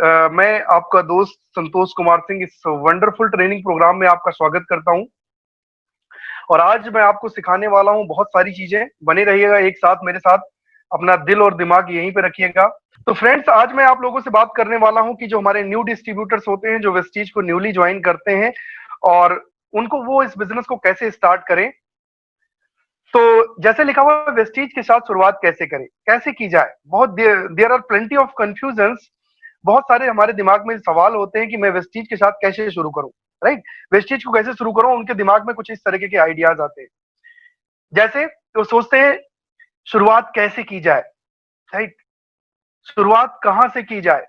मैं आपका दोस्त संतोष कुमार सिंह इस वंडरफुल ट्रेनिंग प्रोग्राम में आपका स्वागत करता हूं। और आज मैं आपको सिखाने वाला हूं बहुत सारी चीजें। बने रहिएगा एक साथ मेरे साथ, अपना दिल और दिमाग यहीं पे रखिएगा। तो फ्रेंड्स, आज मैं आप लोगों से बात करने वाला हूं कि जो हमारे न्यू डिस्ट्रीब्यूटर्स होते हैं, जो वेस्टीज को न्यूली ज्वाइन करते हैं, और उनको वो इस बिजनेस को कैसे स्टार्ट करें। तो जैसे लिखा हुआ है, वेस्टीज के साथ शुरुआत कैसे करें, कैसे की जाए। बहुत there are plenty of confusions. बहुत सारे हमारे दिमाग में सवाल होते हैं कि मैं वेस्टीज के साथ कैसे शुरू करूं, राइट। वेस्टीज को कैसे शुरू करूं, उनके दिमाग में कुछ इस तरीके के आइडियाज आते हैं। जैसे तो सोचते हैं शुरुआत कैसे की जाए, राइट। शुरुआत कहां से की जाए,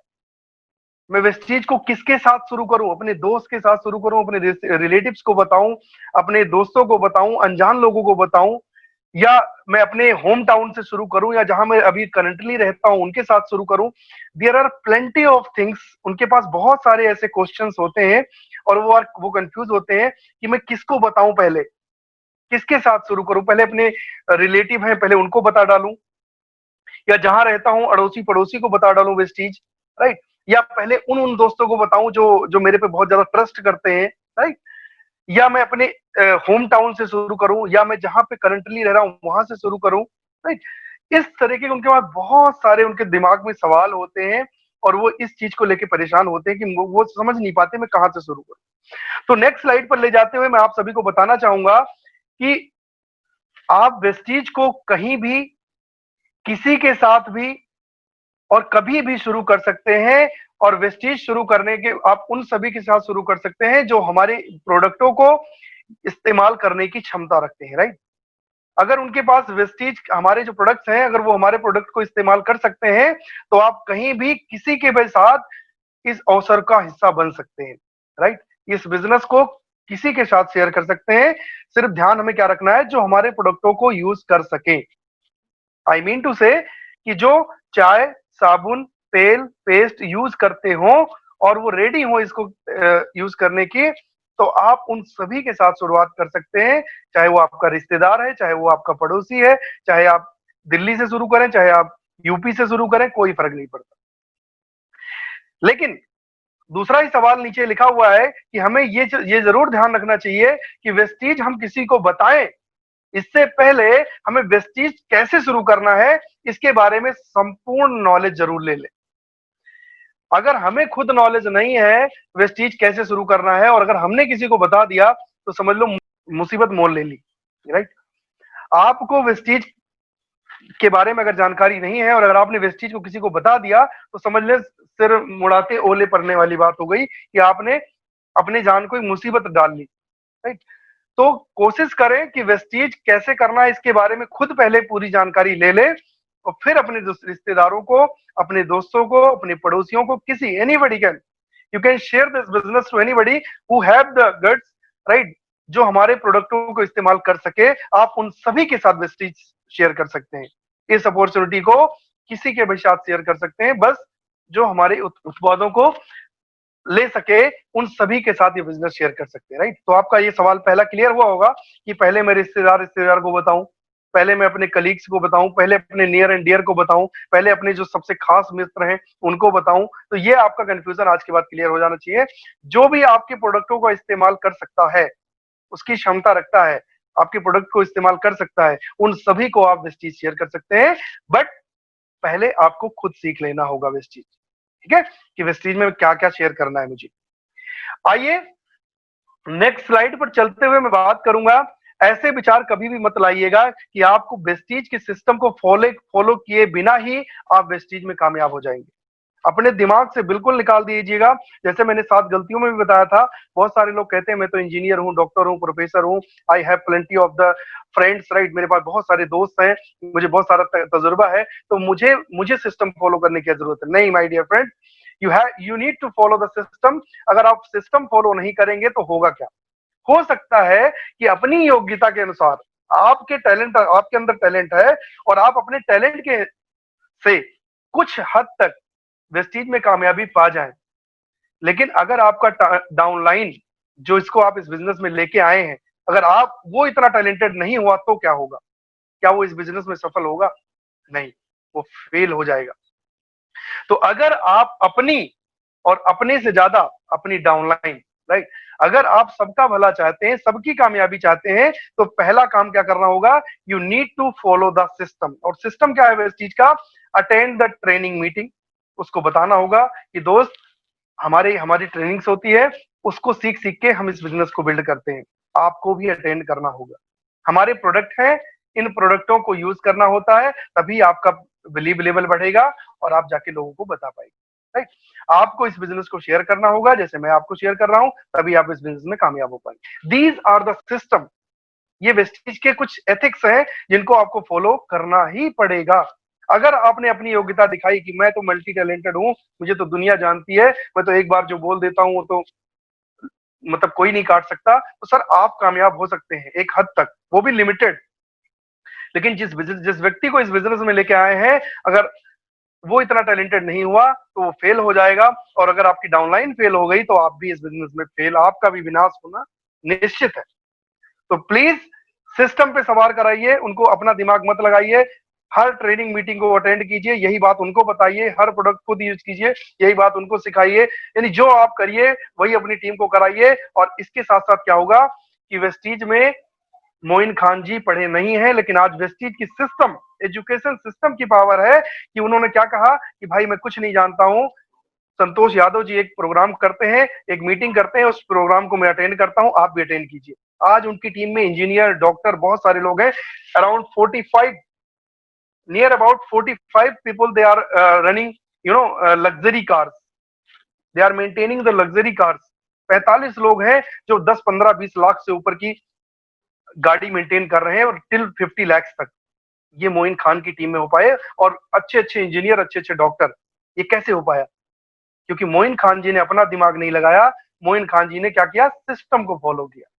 मैं वेस्टीज को किसके साथ शुरू करूं, अपने दोस्त के साथ शुरू करूं, अपने रिलेटिव्स को बताऊं, अपने दोस्तों को बताऊं, अनजान लोगों को बताऊं, या मैं अपने होम टाउन से शुरू करूं, या जहां मैं अभी करंटली रहता हूं उनके साथ शुरू करूं। There are plenty of things. उनके पास बहुत सारे ऐसे क्वेश्चंस होते हैं, और वो कंफ्यूज होते हैं कि मैं किसको बताऊं, पहले किसके साथ शुरू करूं। पहले अपने रिलेटिव हैं, पहले उनको बता डालूं, या जहां रहता हूं अड़ोसी पड़ोसी को बता डालूं वेस्टीज, राइट। या पहले उन उन दोस्तों को बताऊं जो जो मेरे पे बहुत ज्यादा ट्रस्ट करते हैं, राइट। या मैं अपने होम टाउन से शुरू करूं, या मैं जहां पे करंटली रह रहा हूं वहां से शुरू करूं, राइट। इस तरीके के उनके पास बहुत सारे उनके दिमाग में सवाल होते हैं, और वो इस चीज को लेके परेशान होते हैं कि वो समझ नहीं पाते मैं कहां से शुरू करूं। तो नेक्स्ट स्लाइड पर ले जाते हुए मैं आप सभी को बताना चाहूंगा कि आप वेस्टीज को कहीं भी, किसी के साथ भी, और कभी भी शुरू कर सकते हैं। और वेस्टीज शुरू करने के आप उन सभी के साथ शुरू कर सकते हैं जो हमारे प्रोडक्टों को इस्तेमाल करने की क्षमता रखते हैं, राइट। अगर उनके पास वेस्टीज हमारे जो प्रोडक्ट्स हैं, अगर वो हमारे प्रोडक्ट को इस्तेमाल कर सकते हैं, तो आप कहीं भी किसी के भी साथ इस अवसर का हिस्सा बन सकते हैं, राइट। इस बिजनेस को किसी के साथ शेयर कर सकते हैं। सिर्फ ध्यान हमें क्या रखना है, जो हमारे प्रोडक्टों को यूज कर सके। आई मीन टू से कि जो चाय, साबुन, तेल, पेस्ट यूज करते हो, और वो रेडी हो इसको यूज करने की, तो आप उन सभी के साथ शुरुआत कर सकते हैं। चाहे वो आपका रिश्तेदार है, चाहे वो आपका पड़ोसी है, चाहे आप दिल्ली से शुरू करें, चाहे आप यूपी से शुरू करें, कोई फर्क नहीं पड़ता। लेकिन दूसरा ही सवाल नीचे लिखा हुआ है कि हमें ये जरूर ध्यान रखना चाहिए कि वेस्टीज हम किसी को बताएं, इससे पहले हमें वेस्टीज कैसे शुरू करना है, इसके बारे में संपूर्ण नॉलेज जरूर ले लें। अगर हमें खुद नॉलेज नहीं है वेस्टीज कैसे शुरू करना है, और अगर हमने किसी को बता दिया, तो समझ लो मुसीबत मोल ले ली, राइट। आपको वेस्टीज के बारे में अगर जानकारी नहीं है, और अगर आपने वेस्टीज को किसी को बता दिया, तो समझ ले सिर मुड़ाते ओले पड़ने वाली बात हो गई कि आपने अपने जान को मुसीबत डाल ली, राइट। तो कोशिश करें कि वेस्टीज कैसे करना है इसके बारे में खुद पहले पूरी जानकारी ले ले, और फिर अपने रिश्तेदारों को, अपने दोस्तों को, अपने पड़ोसियों को, किसी anybody can, you can share this business to anybody who have the guts, right. जो हमारे प्रोडक्टों को इस्तेमाल कर सके, आप उन सभी के साथ वेस्टीज शेयर कर सकते हैं। इस अपॉर्चुनिटी को किसी के भी साथ शेयर कर सकते हैं, बस जो हमारे उत्पादों को ले सके, उन सभी के साथ ये बिजनेस शेयर कर सकते हैं, राइट। तो आपका ये सवाल पहला क्लियर हुआ होगा कि पहले मैं रिश्तेदार को बताऊं, पहले मैं अपने कलीग्स को बताऊं, पहले अपने नियर एंड डियर को बताऊं, पहले अपने जो सबसे खास मित्र हैं उनको बताऊं। तो ये आपका कंफ्यूजन आज के बाद क्लियर हो जाना चाहिए। जो भी आपके प्रोडक्टों का इस्तेमाल कर सकता है, उसकी क्षमता रखता है, आपके प्रोडक्ट को इस्तेमाल कर सकता है, उन सभी को आप वेस्टीज शेयर कर सकते हैं। बट पहले आपको खुद सीख लेना होगा वेस्टीज, ठीक है, कि वेस्टीज में क्या क्या शेयर करना है मुझे। आइए नेक्स्ट स्लाइड पर चलते हुए मैं बात करूंगा। ऐसे विचार कभी भी मत लाइएगा कि आपको वेस्टीज के सिस्टम को फॉलो किए बिना ही आप वेस्टीज में कामयाब हो जाएंगे। अपने दिमाग से बिल्कुल निकाल दीजिएगा। जैसे मैंने 7 गलतियों में भी बताया था, बहुत सारे लोग कहते हैं मैं तो इंजीनियर हूँ, डॉक्टर हूँ, प्रोफेसर हूँ, I have plenty of the friends, right. मेरे पास बहुत सारे दोस्त हैं, मुझे बहुत सारा तजुर्बा है, तो मुझे मुझे सिस्टम फॉलो करने की जरूरत है। नहीं my dear friend, you need to follow the system. अगर आप सिस्टम फॉलो नहीं करेंगे तो होगा क्या। हो सकता है कि अपनी योग्यता के अनुसार, आपके अंदर टैलेंट है, और आप अपने टैलेंट के से कुछ हद तक वेस्टीज में कामयाबी पा जाएं। लेकिन अगर आपका डाउनलाइन, जो इसको आप इस बिजनेस में लेके आए हैं, अगर आप वो इतना टैलेंटेड नहीं हुआ, तो क्या होगा। क्या वो इस बिजनेस में सफल होगा? नहीं, वो फेल हो जाएगा। तो अगर आप अपनी और अपने से ज्यादा अपनी डाउनलाइन, राइट। अगर आप सबका भला चाहते हैं, सबकी कामयाबी चाहते हैं, तो पहला काम क्या करना होगा, you need to follow the system. और सिस्टम क्या है इस चीज का, अटेंड द ट्रेनिंग मीटिंग। उसको बताना होगा कि दोस्त हमारी हमारी ट्रेनिंग्स होती है, उसको सीख सीख के हम इस बिजनेस को बिल्ड करते हैं, आपको भी अटेंड करना होगा। हमारे प्रोडक्ट हैं, इन प्रोडक्टों को यूज करना होता है, तभी आपका बिलीव लेवल बढ़ेगा और आप जाके लोगों को बता पाएंगे, राइट। आपको इस बिजनेस को शेयर करना होगा, जैसे मैं आपको शेयर कर रहा हूं, तभी आप इस बिजनेस में कामयाब हो पाएंगे। These are the system. ये वेस्टीज के कुछ एथिक्स हैं जिनको आपको फॉलो करना ही पड़ेगा। अगर आपने अपनी योग्यता दिखाई कि मैं तो मल्टी टैलेंटेड हूं, मुझे तो दुनिया जानती है, मैं तो एक बार जो बोल देता हूं वो तो मतलब कोई नहीं काट सकता, तो सर आप कामयाब हो सकते हैं एक हद तक, वो भी लिमिटेड। लेकिन जिस व्यक्ति को इस बिजनेस में लेके आए हैं, अगर वो इतना टैलेंटेड नहीं हुआ तो वो फेल हो जाएगा। और अगर आपकी डाउनलाइन फेल हो गई तो आप भी इस बिजनेस में फेल, आपका भी विनाश होना निश्चित है। तो प्लीज सिस्टम पे सवार कराइए, उनको अपना दिमाग मत लगाइए। हर ट्रेनिंग मीटिंग को अटेंड कीजिए, यही बात उनको बताइए। हर प्रोडक्ट खुद यूज कीजिए, यही बात उनको सिखाइए। यानी जो आप करिए वही अपनी टीम को कराइए। और इसके साथ साथ क्या होगा कि वेस्टीज में मोइन खान जी पढ़े नहीं है, लेकिन आज वेस्टीज की सिस्टम, एजुकेशन सिस्टम की पावर है कि उन्होंने क्या कहा कि भाई मैं कुछ नहीं जानता हूं, संतोष यादव जी एक प्रोग्राम करते हैं, एक मीटिंग करते हैं, उस प्रोग्राम को मैं अटेंड करता हूं, आप भी अटेंड कीजिए। आज उनकी टीम में इंजीनियर, डॉक्टर, बहुत सारे लोग हैं। Around 45, near about 45 people they are running luxury cars, they are maintaining the luxury cars. 45 लोग हैं जो 10 15 20 लाख से ऊपर की गाड़ी मेंटेन कर रहे हैं, और टिल 50 लाख तक। ये मोइन खान की टीम में हो पाए, और अच्छे अच्छे इंजीनियर, अच्छे अच्छे डॉक्टर। ये कैसे हो पाया? क्योंकि मोइन खान जी ने अपना दिमाग नहीं लगाया, मोइन खान जी ने क्या किया, सिस्टम को फॉलो किया।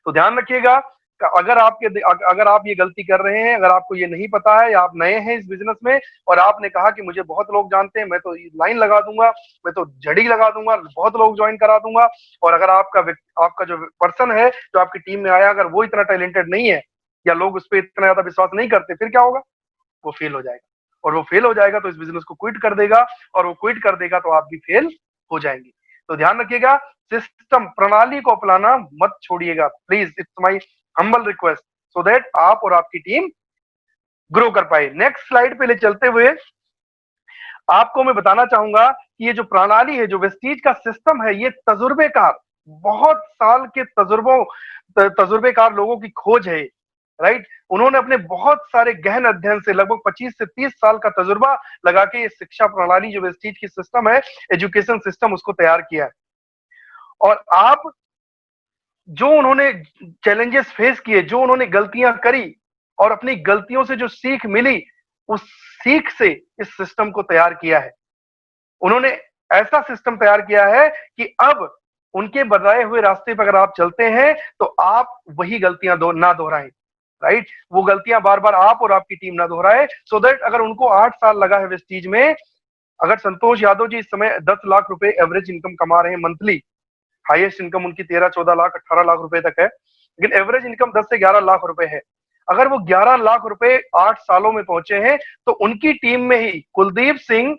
तो ध्यान रखिएगा, अगर आप ये गलती कर रहे हैं, अगर आपको ये नहीं पता है या आप नए हैं इस बिजनेस में, और आपने कहा कि मुझे बहुत लोग जानते हैं, मैं तो लाइन लगा दूंगा, मैं तो जड़ी लगा दूंगा, बहुत लोग ज्वाइन करा दूंगा, और अगर आपका जो पर्सन है जो आपकी टीम में आया, अगर वो इतना टैलेंटेड नहीं है, या लोग उस पर इतना ज्यादा विश्वास नहीं करते, फिर क्या होगा? वो फेल हो जाएगा। और वो फेल हो जाएगा तो इस बिजनेस को क्विट कर देगा, और वो क्विट कर देगा तो आप भी फेल हो जाएंगे। तो ध्यान रखिएगा, सिस्टम, प्रणाली को अपनाना मत छोड़िएगा please. It's my humble request, so that आप और आपकी टीम ग्रो कर पाए। नेक्स्ट स्लाइड पे ले चलते हुए आपको मैं बताना चाहूंगा कि ये जो प्रणाली है, जो वेस्टीज का सिस्टम है, ये तजुर्बेकार, बहुत साल के तजुर्बेकार लोगों की खोज है, राइट। उन्होंने अपने बहुत सारे गहन अध्ययन से लगभग 25 से 30 साल का तजुर्बा लगा के ये शिक्षा प्रणाली, जो वेस्टीज की सिस्टम है, एजुकेशन सिस्टम, उसको तैयार किया है। और आप जो उन्होंने चैलेंजेस फेस किए, जो उन्होंने गलतियां करी, और अपनी गलतियों से जो सीख मिली, उस सीख से इस सिस्टम को तैयार किया है। उन्होंने ऐसा सिस्टम तैयार किया है कि अब उनके बताए हुए रास्ते पर अगर आप चलते हैं तो आप वही गलतियां ना दोहराएं, राइट। वो गलतियां बार बार आप और आपकी टीम ना दोहराए, सो दैट अगर उनको 8 साल लगा है वेस्टीज में, अगर संतोष यादव जी इस समय 10 लाख रुपए एवरेज इनकम कमा रहे हैं मंथली, हाईएस्ट इनकम उनकी 13 14 लाख 18 लाख रुपए तक है, लेकिन एवरेज इनकम 10 से 11 लाख रुपए है। अगर वो 11 लाख रुपए 8 सालों में पहुंचे हैं, तो उनकी टीम में ही कुलदीप सिंह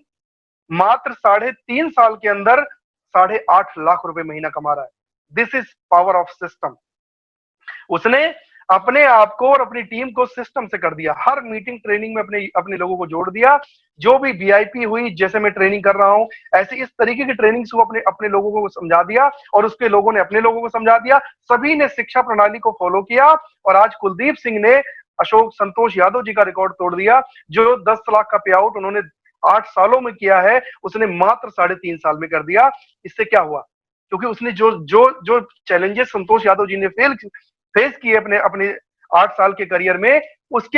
मात्र 3.5 साल के अंदर 8.5 लाख रुपए महीना कमा रहा है। This is power of system. उसने अपने आप को और अपनी टीम को सिस्टम से कर दिया। हर मीटिंग, ट्रेनिंग में अपने अपने लोगों को जोड़ दिया। जो भी वीआईपी हुई, जैसे मैं ट्रेनिंग कर रहा हूं, ऐसी इस तरीके की ट्रेनिंग को अपने अपने लोगों को समझा दिया, और उसके लोगों ने अपने लोगों को समझा दिया। सभी ने शिक्षा प्रणाली को फॉलो किया, और आज कुलदीप सिंह ने संतोष यादव जी का रिकॉर्ड तोड़ दिया। जो 10 लाख का पे आउट उन्होंने 8 सालों में किया है, उसने मात्र 3.5 साल में कर दिया। इससे क्या हुआ? क्योंकि उसने जो जो जो चैलेंजेस संतोष यादव जी ने फेस किए अपने अपने 8 साल के करियर में, उस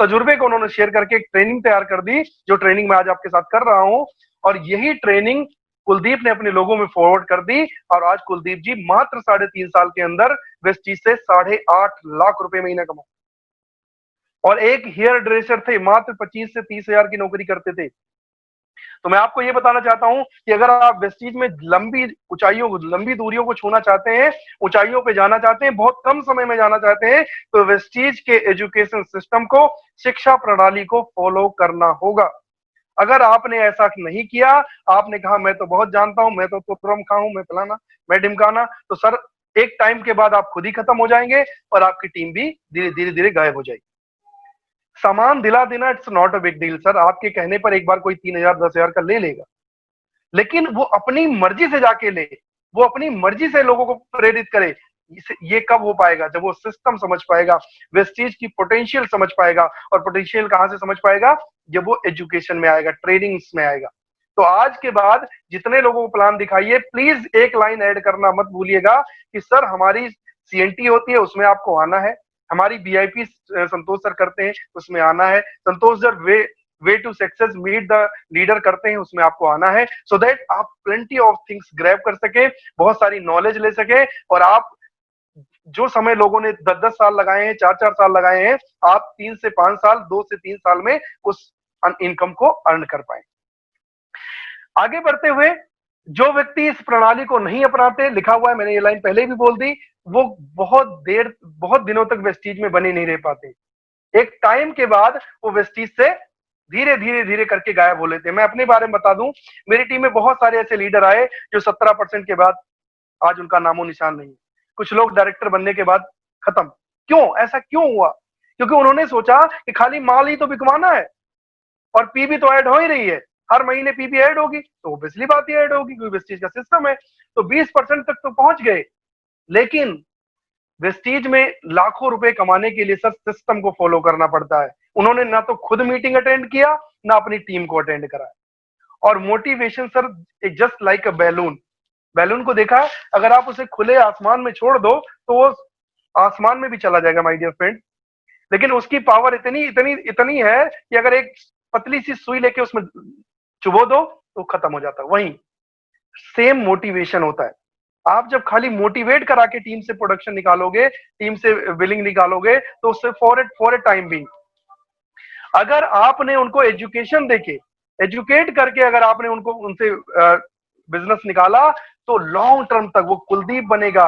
तजुर्बे को उन्होंने शेयर करके एक ट्रेनिंग तैयार कर दी, जो ट्रेनिंग मैं आज आपके साथ कर रहा हूं। और यही ट्रेनिंग कुलदीप ने अपने लोगों में फॉरवर्ड कर दी, और आज कुलदीप जी मात्र 3.5 साल के अंदर वेस्टीज से 8.5 लाख रुपए महीना कमा, और एक हेयर ड्रेसर थे, मात्र 25 से 30 हजार की नौकरी करते थे। तो मैं आपको ये बताना चाहता हूं कि अगर आप वेस्टीज में लंबी ऊंचाइयों को, लंबी दूरियों को छूना चाहते हैं, ऊंचाइयों पे जाना चाहते हैं, बहुत कम समय में जाना चाहते हैं, तो वेस्टीज के एजुकेशन सिस्टम को, शिक्षा प्रणाली को फॉलो करना होगा। अगर आपने ऐसा नहीं किया, आपने कहा मैं तो बहुत जानता हूं, मैं तो तुर्रम खा हूं, मैं फलाना, मैं ढिमकाना, तो सर एक टाइम के बाद आप खुद ही खत्म हो जाएंगे और आपकी टीम भी धीरे धीरे धीरे गायब हो जाएगी। सामान दिला देना it's not a big deal sir, आपके कहने पर एक बार कोई 3,000 10,000 का ले लेगा, लेकिन वो अपनी मर्जी से जाके ले, वो अपनी मर्जी से लोगों को प्रेरित करे, ये कब हो पाएगा? जब वो सिस्टम समझ पाएगा, वेस्टीज की पोटेंशियल समझ पाएगा। और पोटेंशियल कहां से समझ पाएगा? जब वो एजुकेशन में आएगा, ट्रेनिंग्स में आएगा। तो आज के बाद जितने लोगों को प्लान दिखाइए, प्लीज एक लाइन ऐड करना मत भूलिएगा कि सर हमारी सीएनटी होती है, उसमें आपको आना है, हमारी बीआईपी संतोष सर करते हैं, उसमें आना है, Santosh sir way to success meet the leader करते हैं, उसमें आपको आना है, सो दैट आप प्लेंटी ऑफ थिंग्स ग्रैब कर सके, बहुत सारी नॉलेज ले सके, और आप जो समय लोगों ने 10-10 साल लगाए हैं, 4-4 साल लगाए हैं, आप 3 से 5 साल, 2 से 3 साल में उस इनकम को अर्न कर पाए। आगे बढ़ते हुए, जो व्यक्ति इस प्रणाली को नहीं अपनाते, लिखा हुआ है, मैंने ये लाइन पहले भी बोल दी, वो बहुत दिनों तक वेस्टीज में बने नहीं रह पाते। एक टाइम के बाद वो वेस्टीज से धीरे धीरे धीरे करके गायब हो लेते हैं। मैं अपने बारे में बता दूं, मेरी टीम में बहुत सारे ऐसे लीडर आए जो 17% के बाद आज उनका नामो निशान नहीं है। कुछ लोग डायरेक्टर बनने के बाद खत्म। क्यों? ऐसा क्यों हुआ? क्योंकि उन्होंने सोचा कि खाली माल ही तो बिकवाना है और पीबी तो ऐड हो ही रही है, हर महीने पीबी ऐड होगी तो ऑब्वियसली बात ही ऐड होगी, क्योंकि वेस्टीज का सिस्टम है। तो 20% तक तो पहुंच गए, लेकिन वेस्टीज में लाखों रुपए कमाने के लिए सर सिस्टम को फॉलो करना पड़ता है। उन्होंने ना तो खुद मीटिंग अटेंड किया, ना अपनी टीम को अटेंड कराया। और मोटिवेशन सर जस्ट लाइक अ बैलून, बैलून को देखा, अगर आप उसे खुले आसमान में छोड़ दो तो वो आसमान में भी चला जाएगा माय डियर फ्रेंड, लेकिन उसकी पावर इतनी इतनी इतनी है कि अगर एक पतली सी सुई लेके उसमें चुबो दो तो खत्म हो जाता है। वहीं सेम मोटिवेशन होता है। आप जब खाली मोटिवेट करा के टीम से प्रोडक्शन निकालोगे, टीम से विलिंग निकालोगे, तो उससे फॉर ए टाइम भी, अगर आपने उनको एजुकेशन देके, एजुकेट करके अगर आपने उनको उनसे बिजनेस निकाला, तो लॉन्ग टर्म तक वो कुलदीप बनेगा,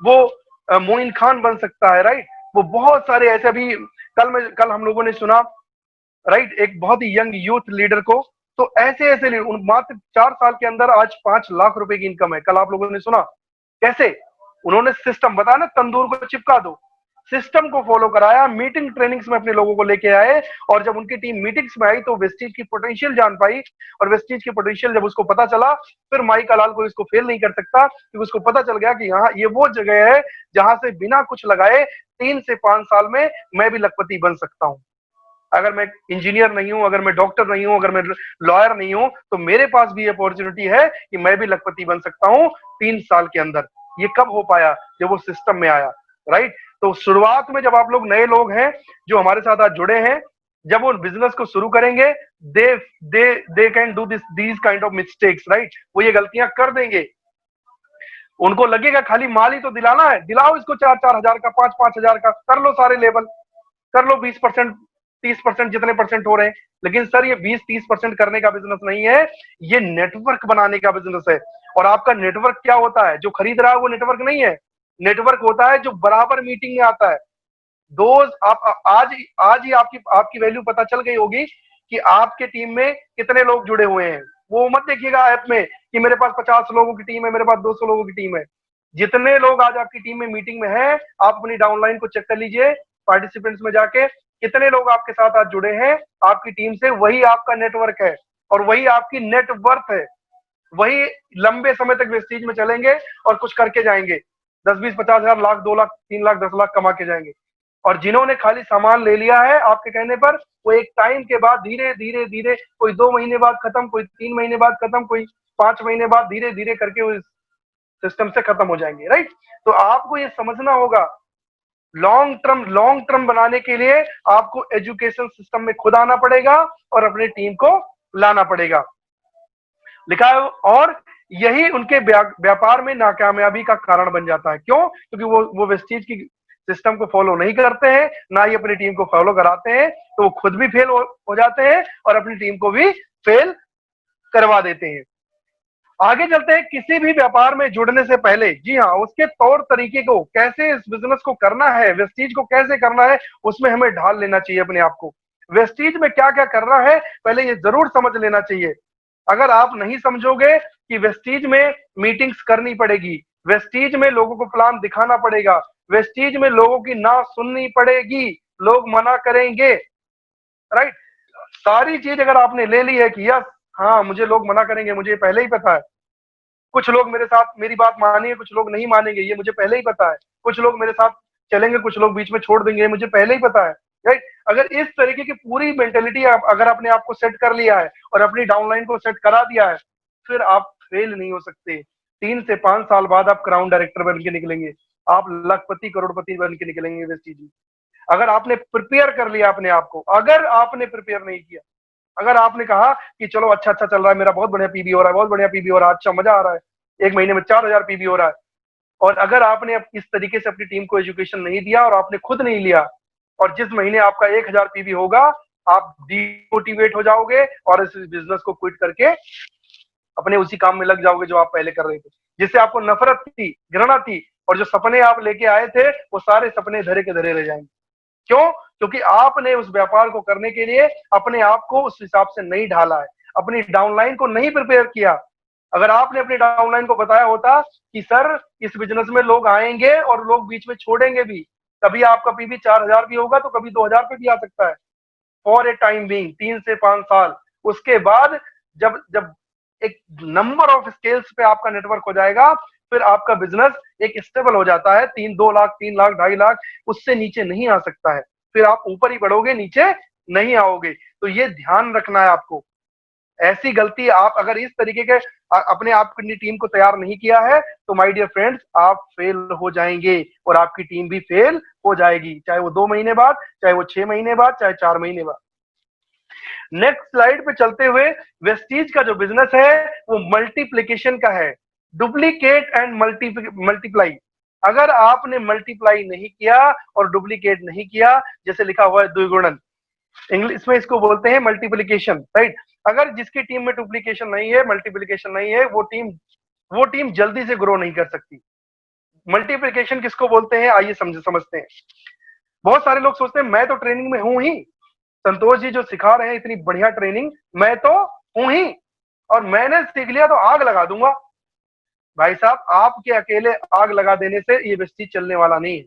वो मोइन खान बन सकता है, राइट। वो बहुत सारे ऐसे, अभी कल हम लोगों ने सुना, राइट, एक बहुत ही यंग यूथ लीडर को, तो ऐसे ऐसे मात्र 4 साल के अंदर आज 5 लाख रुपए की इनकम है। कल आप लोगों ने सुना कैसे उन्होंने सिस्टम बताया ना, तंदूर को चिपका दो, सिस्टम को फॉलो कराया, मीटिंग ट्रेनिंग्स में अपने लोगों को लेके आए, और जब उनकी टीम मीटिंग्स में आई तो वेस्टीज की पोटेंशियल जान पाई, और वेस्टीज की पोटेंशियल जब उसको पता चला, फिर माई का लाल कोई इसको फेल नहीं कर सकता, क्योंकि उसको पता चल गया कि यहाँ ये वो जगह है जहां से बिना कुछ लगाए 3 से 5 साल में मैं भी लखपति बन सकता हूँ। अगर मैं इंजीनियर नहीं हूं, अगर मैं डॉक्टर नहीं हूं, अगर मैं लॉयर नहीं हूं, तो मेरे पास भी अपॉर्चुनिटी है कि मैं भी लखपति बन सकता हूं 3 साल के अंदर। ये कब हो पाया? जब वो सिस्टम में आया, राइट। तो शुरुआत में जब आप लोग नए लोग हैं जो हमारे साथ आज जुड़े हैं, जब वो बिजनेस को शुरू करेंगे, they can do these kind of mistakes, right. वो ये गलतियां कर देंगे, उनको लगेगा खाली माल ही तो दिलाना है, दिलाओ इसको 4-4 हजार का, 5-5 हजार का, कर लो सारे लेवल, कर लो 20%, 30%, जितने परसेंट हो रहे हैं। लेकिन सर ये 20-30% करने का बिजनेस नहीं है, ये नेटवर्क बनाने का बिजनेस है। और आपका नेटवर्क क्या होता है? जो खरीद रहा है वो नेटवर्क नहीं है, नेटवर्क होता है जो बराबर मीटिंग में आता है। दोस्त, आप आज ही आपकी आपकी वैल्यू पता चल गई होगी कि आपके टीम में कितने लोग जुड़े हुए हैं। वो मत देखिएगा ऐप में कि मेरे पास 50 लोगों की टीम है, मेरे पास 200 लोगों की टीम है। जितने लोग आज आपकी टीम में मीटिंग में हैं, आप अपनी डाउनलाइन को चेक कर लीजिए, पार्टिसिपेंट्स में जाके कितने लोग आपके साथ आज जुड़े हैं आपकी टीम से, वही आपका नेटवर्क है और वही आपकी नेटवर्थ है। वही लंबे समय तक वेस्टीज में चलेंगे और कुछ करके जाएंगे, 10-20-50 हजार, लाख, 2 लाख, 3 लाख, 10 लाख कमा के जाएंगे। और जिन्होंने खाली सामान ले लिया है आपके कहने पर, वो एक टाइम के बाद धीरे धीरे धीरे, कोई 2 महीने बाद खत्म, कोई 3 महीने बाद खत्म, कोई 5 महीने बाद, धीरे धीरे करके वो सिस्टम से खत्म हो जाएंगे, राइट। तो आपको ये समझना होगा, लॉन्ग टर्म बनाने के लिए आपको एजुकेशन सिस्टम में खुद आना पड़ेगा और अपनी टीम को लाना पड़ेगा, लिखा है। और यही उनके व्यापार में नाकामयाबी का कारण बन जाता है। क्यों? क्योंकि वो वेस्टीज की सिस्टम को फॉलो नहीं करते हैं, ना ही अपनी टीम को फॉलो कराते हैं, तो वो खुद भी फेल हो जाते हैं और अपनी टीम को भी फेल करवा देते हैं। आगे चलते हैं, किसी भी व्यापार में जुड़ने से पहले, जी हाँ, उसके तौर तरीके को, कैसे इस बिजनेस को करना है, वेस्टीज को कैसे करना है, उसमें हमें ढाल लेना चाहिए अपने आप को। वेस्टीज में क्या क्या करना है पहले ये जरूर समझ लेना चाहिए। अगर आप नहीं समझोगे कि वेस्टीज में मीटिंग्स करनी पड़ेगी, वेस्टीज में लोगों को प्लान दिखाना पड़ेगा, वेस्टीज में लोगों की ना सुननी पड़ेगी, लोग मना करेंगे, राइट। सारी चीज अगर आपने ले ली है कि यस हाँ मुझे लोग मना करेंगे, मुझे पहले ही पता है, कुछ लोग मेरे साथ मेरी बात मानेंगे, कुछ लोग नहीं मानेंगे, ये मुझे पहले ही पता है, कुछ लोग मेरे साथ चलेंगे, कुछ लोग बीच में छोड़ देंगे, मुझे पहले ही पता है, राइट। अगर इस तरीके की पूरी मेंटेलिटी अगर आपने आपको सेट कर लिया है और अपनी डाउनलाइन को सेट करा दिया है, फिर आप फेल नहीं हो सकते। 3 से 5 साल बाद आप क्राउन डायरेक्टर बन के निकलेंगे, आप लखपति करोड़पति बन के निकलेंगे वेस्टीज में। अगर आपने प्रिपेयर कर लिया अपने आप को, अगर आपने प्रिपेयर नहीं किया, अगर आपने कहा कि चलो अच्छा अच्छा चल रहा है, मेरा बहुत बढ़िया पीबी हो रहा है, बहुत बढ़िया पीबी हो रहा है, अच्छा मजा आ रहा है, 1 महीने में 4,000 पीबी हो रहा है, और अगर आपने इस तरीके से अपनी टीम को एजुकेशन नहीं दिया और आपने खुद नहीं लिया, और जिस महीने आपका 1,000 पीबी होगा आप डिमोटिवेट हो जाओगे और इस बिजनेस को क्विट करके अपने उसी काम में लग जाओगे जो आप पहले कर रहे थे, जिससे आपको नफरत थी, घृणा थी, और जो सपने आप लेके आए थे वो सारे सपने धरे के धरे रह जाएंगे। क्यों? क्योंकि आपने उस व्यापार को करने के लिए अपने आप को उस हिसाब से नहीं ढाला है, अपनी डाउनलाइन को नहीं प्रिपेयर किया। अगर आपने अपनी डाउनलाइन को बताया होता कि सर इस बिजनेस में लोग आएंगे और लोग बीच में छोड़ेंगे भी, कभी आपका पीबी 4,000 भी होगा तो कभी 2,000 पे भी आ सकता है, फॉर ए टाइम बीइंग 3 से 5 साल। उसके बाद जब जब एक नंबर ऑफ स्केल्स पे आपका नेटवर्क हो जाएगा, फिर आपका बिजनेस एक स्टेबल हो जाता है, 2 लाख 3 लाख 2.5 लाख, उससे नीचे नहीं आ सकता है, फिर आप ऊपर ही बढ़ोगे, नीचे नहीं आओगे। तो ये ध्यान रखना है आपको। ऐसी गलती आप अगर इस तरीके के अपने आप की टीम को तैयार नहीं किया है तो माय डियर फ्रेंड्स आप फेल हो जाएंगे और आपकी टीम भी फेल हो जाएगी, चाहे वो 2 महीने बाद, चाहे वो 6 महीने बाद, चाहे 4 महीने बाद। नेक्स्ट स्लाइड पे चलते हुए, वेस्टीज का जो बिजनेस है वो मल्टीप्लीकेशन का है, डुप्लीकेट एंड मल्टीप्लाई। अगर आपने मल्टीप्लाई नहीं किया और डुप्लीकेट नहीं किया, जैसे लिखा हुआ है द्विगुणन, इंग्लिश में इसको बोलते हैं मल्टीप्लीकेशन, राइट। अगर जिसकी टीम में डुप्लीकेशन नहीं है, मल्टीप्लीकेशन नहीं है, वो टीम जल्दी से ग्रो नहीं कर सकती। मल्टीप्लीकेशन किसको बोलते हैं आइए समझते हैं। बहुत सारे लोग सोचते हैं मैं तो ट्रेनिंग में हूं ही, संतोष जी जो सिखा रहे हैं इतनी बढ़िया ट्रेनिंग, मैं तो हूं ही और मैंने सीख लिया तो आग लगा दूंगा। भाई साहब आपके अकेले आग लगा देने से ये वेस्टीज चलने वाला नहीं है।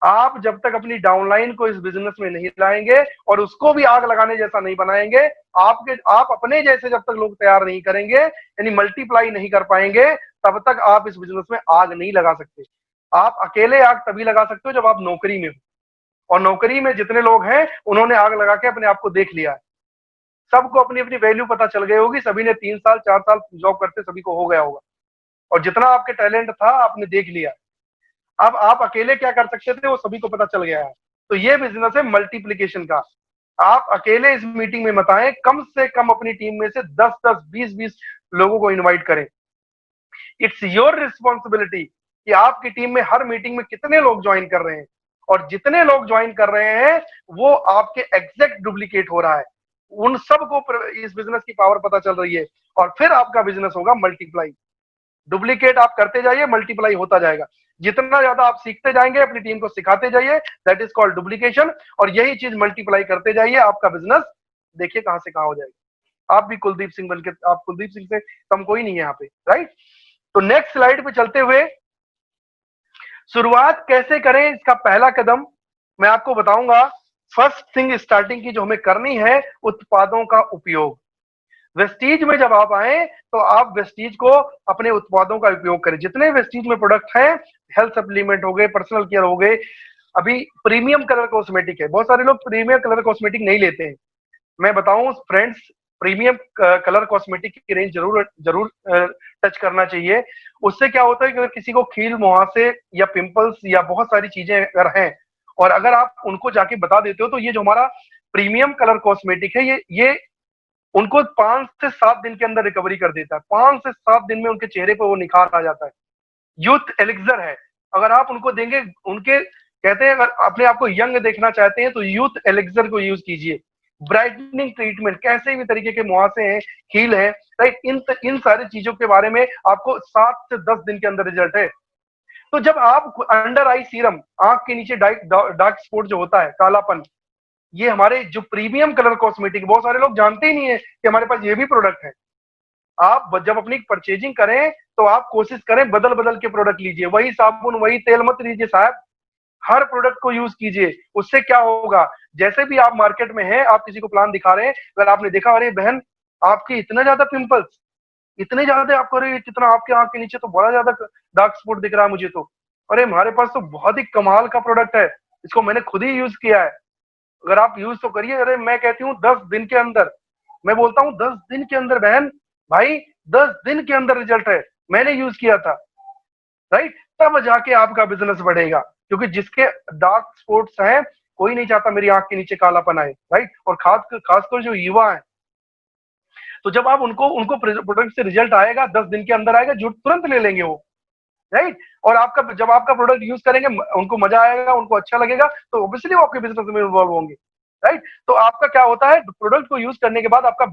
आप जब तक अपनी डाउनलाइन को इस बिजनेस में नहीं लाएंगे और उसको भी आग लगाने जैसा नहीं बनाएंगे, आप अपने जैसे जब तक लोग तैयार नहीं करेंगे, यानी मल्टीप्लाई नहीं कर पाएंगे, तब तक आप इस बिजनेस में आग नहीं लगा सकते। आप अकेले आग तभी लगा सकते हो जब आप नौकरी में हो, और नौकरी में जितने लोग हैं उन्होंने आग लगा के अपने आप को देख लिया है। सबको अपनी अपनी वैल्यू पता चल गई होगी, सभी ने 3 साल 4 साल जॉब करते सभी को हो गया होगा, और जितना आपके टैलेंट था आपने देख लिया। अब आप अकेले क्या कर सकते थे वो सभी को पता चल गया है। तो ये बिजनेस है मल्टीप्लीकेशन का। आप अकेले इस मीटिंग में मत आए, कम से कम अपनी टीम में से 10-10 20-20 लोगों को इनवाइट करें। इट्स योर रिस्पॉन्सिबिलिटी कि आपकी टीम में हर मीटिंग में कितने लोग ज्वाइन कर रहे हैं, और जितने लोग ज्वाइन कर रहे हैं वो आपके एग्जैक्ट डुप्लीकेट हो रहा है, उन सबको इस बिजनेस की पावर पता चल रही है, और फिर आपका बिजनेस होगा मल्टीप्लाई। डुप्लीकेट आप करते जाइए, मल्टीप्लाई होता जाएगा। जितना ज्यादा आप सीखते जाएंगे, अपनी टीम को सिखाते जाइए, दैट इज कॉल्ड डुप्लीकेशन, और यही चीज मल्टीप्लाई करते जाइए, आपका बिजनेस देखिए कहां से कहां हो जाएगा। आप भी कुलदीप सिंह बनके, आप कुलदीप सिंह से कम कोई नहीं है यहाँ पे, राइट। तो नेक्स्ट स्लाइड पे चलते हुए, शुरुआत कैसे करें इसका पहला कदम मैं आपको बताऊंगा। फर्स्ट थिंग स्टार्टिंग की जो हमें करनी है, उत्पादों का उपयोग। वेस्टीज में जब आप आए तो आप वेस्टीज को अपने उत्पादों का उपयोग करें। जितने वेस्टीज में प्रोडक्ट हैं, हेल्थ सप्लीमेंट हो गए, पर्सनल केयर हो गए, अभी प्रीमियम कलर कॉस्मेटिक है, बहुत सारे लोग प्रीमियम कलर कॉस्मेटिक नहीं लेते हैं। मैं बताऊं फ्रेंड्स, प्रीमियम कलर कॉस्मेटिक की रेंज जरूर जरूर टच करना चाहिए। उससे क्या होता है कि अगर किसी को खील मुहासे या पिंपल्स या बहुत सारी चीजें अगर हैं, और अगर आप उनको जाके बता देते हो, तो ये जो हमारा प्रीमियम कलर कॉस्मेटिक है, ये उनको 5 से 7 दिन के अंदर रिकवरी कर देता है। 5 से 7 दिन में उनके चेहरे पर वो निखार आ जाता है। यूथ एलिक्सर है, अगर आप उनको देंगे, उनके कहते हैं अगर अपने आप को यंग देखना चाहते हैं तो यूथ एलिक्सर को यूज कीजिए। ब्राइटनिंग ट्रीटमेंट, कैसे भी तरीके के मुहासे हैं, हील है, राइट, इन सारी चीजों के बारे में आपको 7 से 10 दिन के अंदर रिजल्ट है। तो जब आप अंडर आई सीरम, आंख के नीचे डार्क स्पॉट जो होता है, कालापन, ये हमारे जो प्रीमियम कलर कॉस्मेटिक, बहुत सारे लोग जानते ही नहीं है कि हमारे पास ये भी प्रोडक्ट है। आप जब अपनी परचेजिंग करें तो आप कोशिश करें बदल बदल के प्रोडक्ट लीजिए, वही साबुन वही तेल मत लीजिए साहब, हर प्रोडक्ट को यूज कीजिए। उससे क्या होगा, जैसे भी आप मार्केट में हैं, आप किसी को प्लान दिखा रहे हैं, अगर आपने देखा अरे बहन आपके इतना ज्यादा पिंपल्स, इतने ज्यादा आपको, अरे कितना आपके आंख के नीचे तो बड़ा ज्यादा डार्क स्पॉट दिख रहा है मुझे तो, अरे हमारे पास तो बहुत ही कमाल का प्रोडक्ट है, इसको मैंने खुद ही यूज किया है, अगर आप यूज तो करिए। अरे मैं कहती हूँ 10 दिन के अंदर, मैं बोलता हूँ 10 दिन के अंदर बहन भाई, 10 दिन के अंदर रिजल्ट है, मैंने यूज किया था, राइट। तब जाके आपका बिजनेस बढ़ेगा, क्योंकि जिसके डार्क स्पॉट्स हैं, कोई नहीं चाहता मेरी आंख के नीचे कालापन आए, राइट। और खासकर जो युवा है, तो जब आप उनको उनको प्रोडक्ट से रिजल्ट आएगा, 10 दिन के अंदर आएगा, जो तुरंत ले लेंगे वो, राइट। और आपका जब आपका प्रोडक्ट यूज करेंगे, उनको मजा आएगा, उनको अच्छा लगेगा, तो ऑब्वियसली वो आपके बिजनेस में इन्वॉल्व होंगे, राइट। तो आपका क्या होता है, प्रोडक्ट को यूज करने के बाद आपका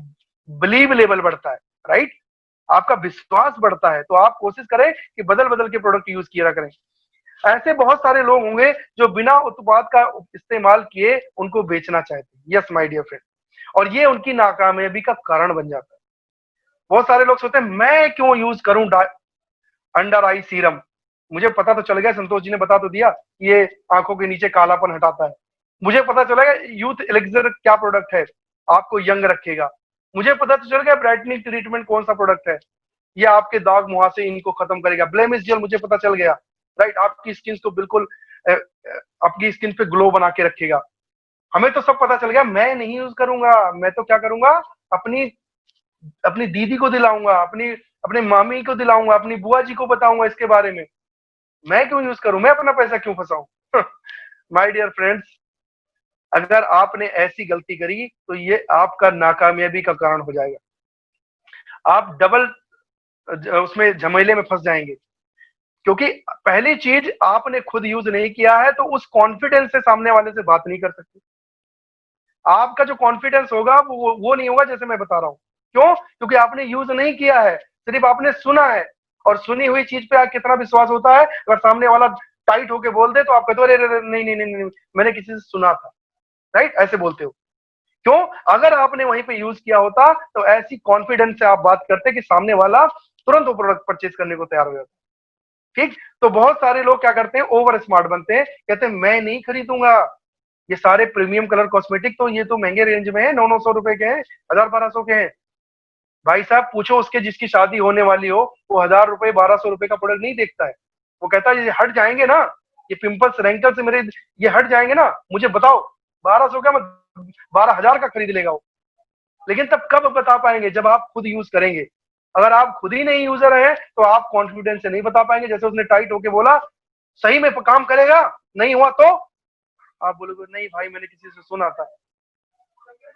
बिलीव लेवल बढ़ता है, राइट, आपका विश्वास बढ़ता है। तो आप कोशिश करें कि बदल बदल के प्रोडक्ट यूज किया करें। ऐसे बहुत सारे लोग होंगे जो बिना उत्पाद का इस्तेमाल किए उनको बेचना चाहते हैं, यस माय डियर फ्रेंड, और ये उनकी नाकामयाबी का कारण बन जाता है। बहुत सारे लोग सोचते हैं मैं क्यों यूज करूं अंडर आई सीरम, मुझे पता तो चल गया, संतोष जी ने बता तो दिया ये आंखों के नीचे कालापन हटाता है, मुझे पता चलेगा यूथ एलिक्सर क्या प्रोडक्ट है, आपको यंग रखेगा, मुझे पता तो चल गया ब्राइटनिंग ट्रीटमेंट कौन सा प्रोडक्ट है, ये आपके दाग मुहासे इनको खत्म करेगा, ब्लेमिश जेल मुझे पता चल गया, राइट, आपकी स्किन को बिल्कुल आपकी स्किन पे ग्लो बना के रखेगा। हमें तो सब पता चल गया, मैं नहीं यूज करूंगा, मैं तो क्या करूंगा, अपनी अपनी दीदी को दिलाऊंगा, अपनी अपने मामी को दिलाऊंगा, अपनी बुआ जी को बताऊंगा इसके बारे में, मैं क्यों यूज करूं, मैं अपना पैसा क्यों फंसाऊं। माय डियर फ्रेंड्स, अगर आपने ऐसी गलती करी तो ये आपका नाकामयाबी का कारण हो जाएगा, आप डबल उसमें झमेले में फंस जाएंगे, क्योंकि पहली चीज आपने खुद यूज नहीं किया है, तो उस कॉन्फिडेंस से सामने वाले से बात नहीं कर सकते, आपका जो कॉन्फिडेंस होगा वो नहीं होगा जैसे मैं बता रहा हूं, क्यों, क्योंकि आपने यूज नहीं किया है, सिर्फ आपने सुना है, और सुनी हुई चीज पे कितना विश्वास होता है, अगर सामने वाला टाइट होके बोल दे तो आप कहते हो अरे नहीं नहीं नहीं नहीं, मैंने किसी से सुना था, राइट, ऐसे बोलते हो, क्यों, अगर आपने वहीं पे यूज किया होता तो ऐसी कॉन्फिडेंस से आप बात करते कि सामने वाला तुरंत वो प्रोडक्ट परचेज करने को तैयार हो जाता, ठीक। तो बहुत सारे लोग क्या करते हैं, ओवर स्मार्ट बनते हैं, कहते हैं मैं नहीं खरीदूंगा, ये सारे प्रीमियम कलर कॉस्मेटिक तो ये तो महंगे रेंज में है, 900 रुपए के हैं, 1000-1200 के हैं, भाई साहब पूछो उसके जिसकी शादी होने वाली हो, वो 1000 रुपए 1200 रुपए का प्रोडक्ट नहीं देखता है, वो कहता है ये हट जाएंगे ना, ये पिंपल्स रैंकल से मेरे ये हट जाएंगे ना, मुझे बताओ 1200 का, मैं 12,000 का खरीद लेगा वो। लेकिन तब कब बता पाएंगे, जब आप खुद यूज करेंगे, अगर आप खुद ही नहीं यूजर हैं तो आप कॉन्फिडेंस से नहीं बता पाएंगे, जैसे उसने टाइट होके बोला सही में काम करेगा, नहीं हुआ तो आप बोलोगे नहीं भाई मैंने किसी से सुना था,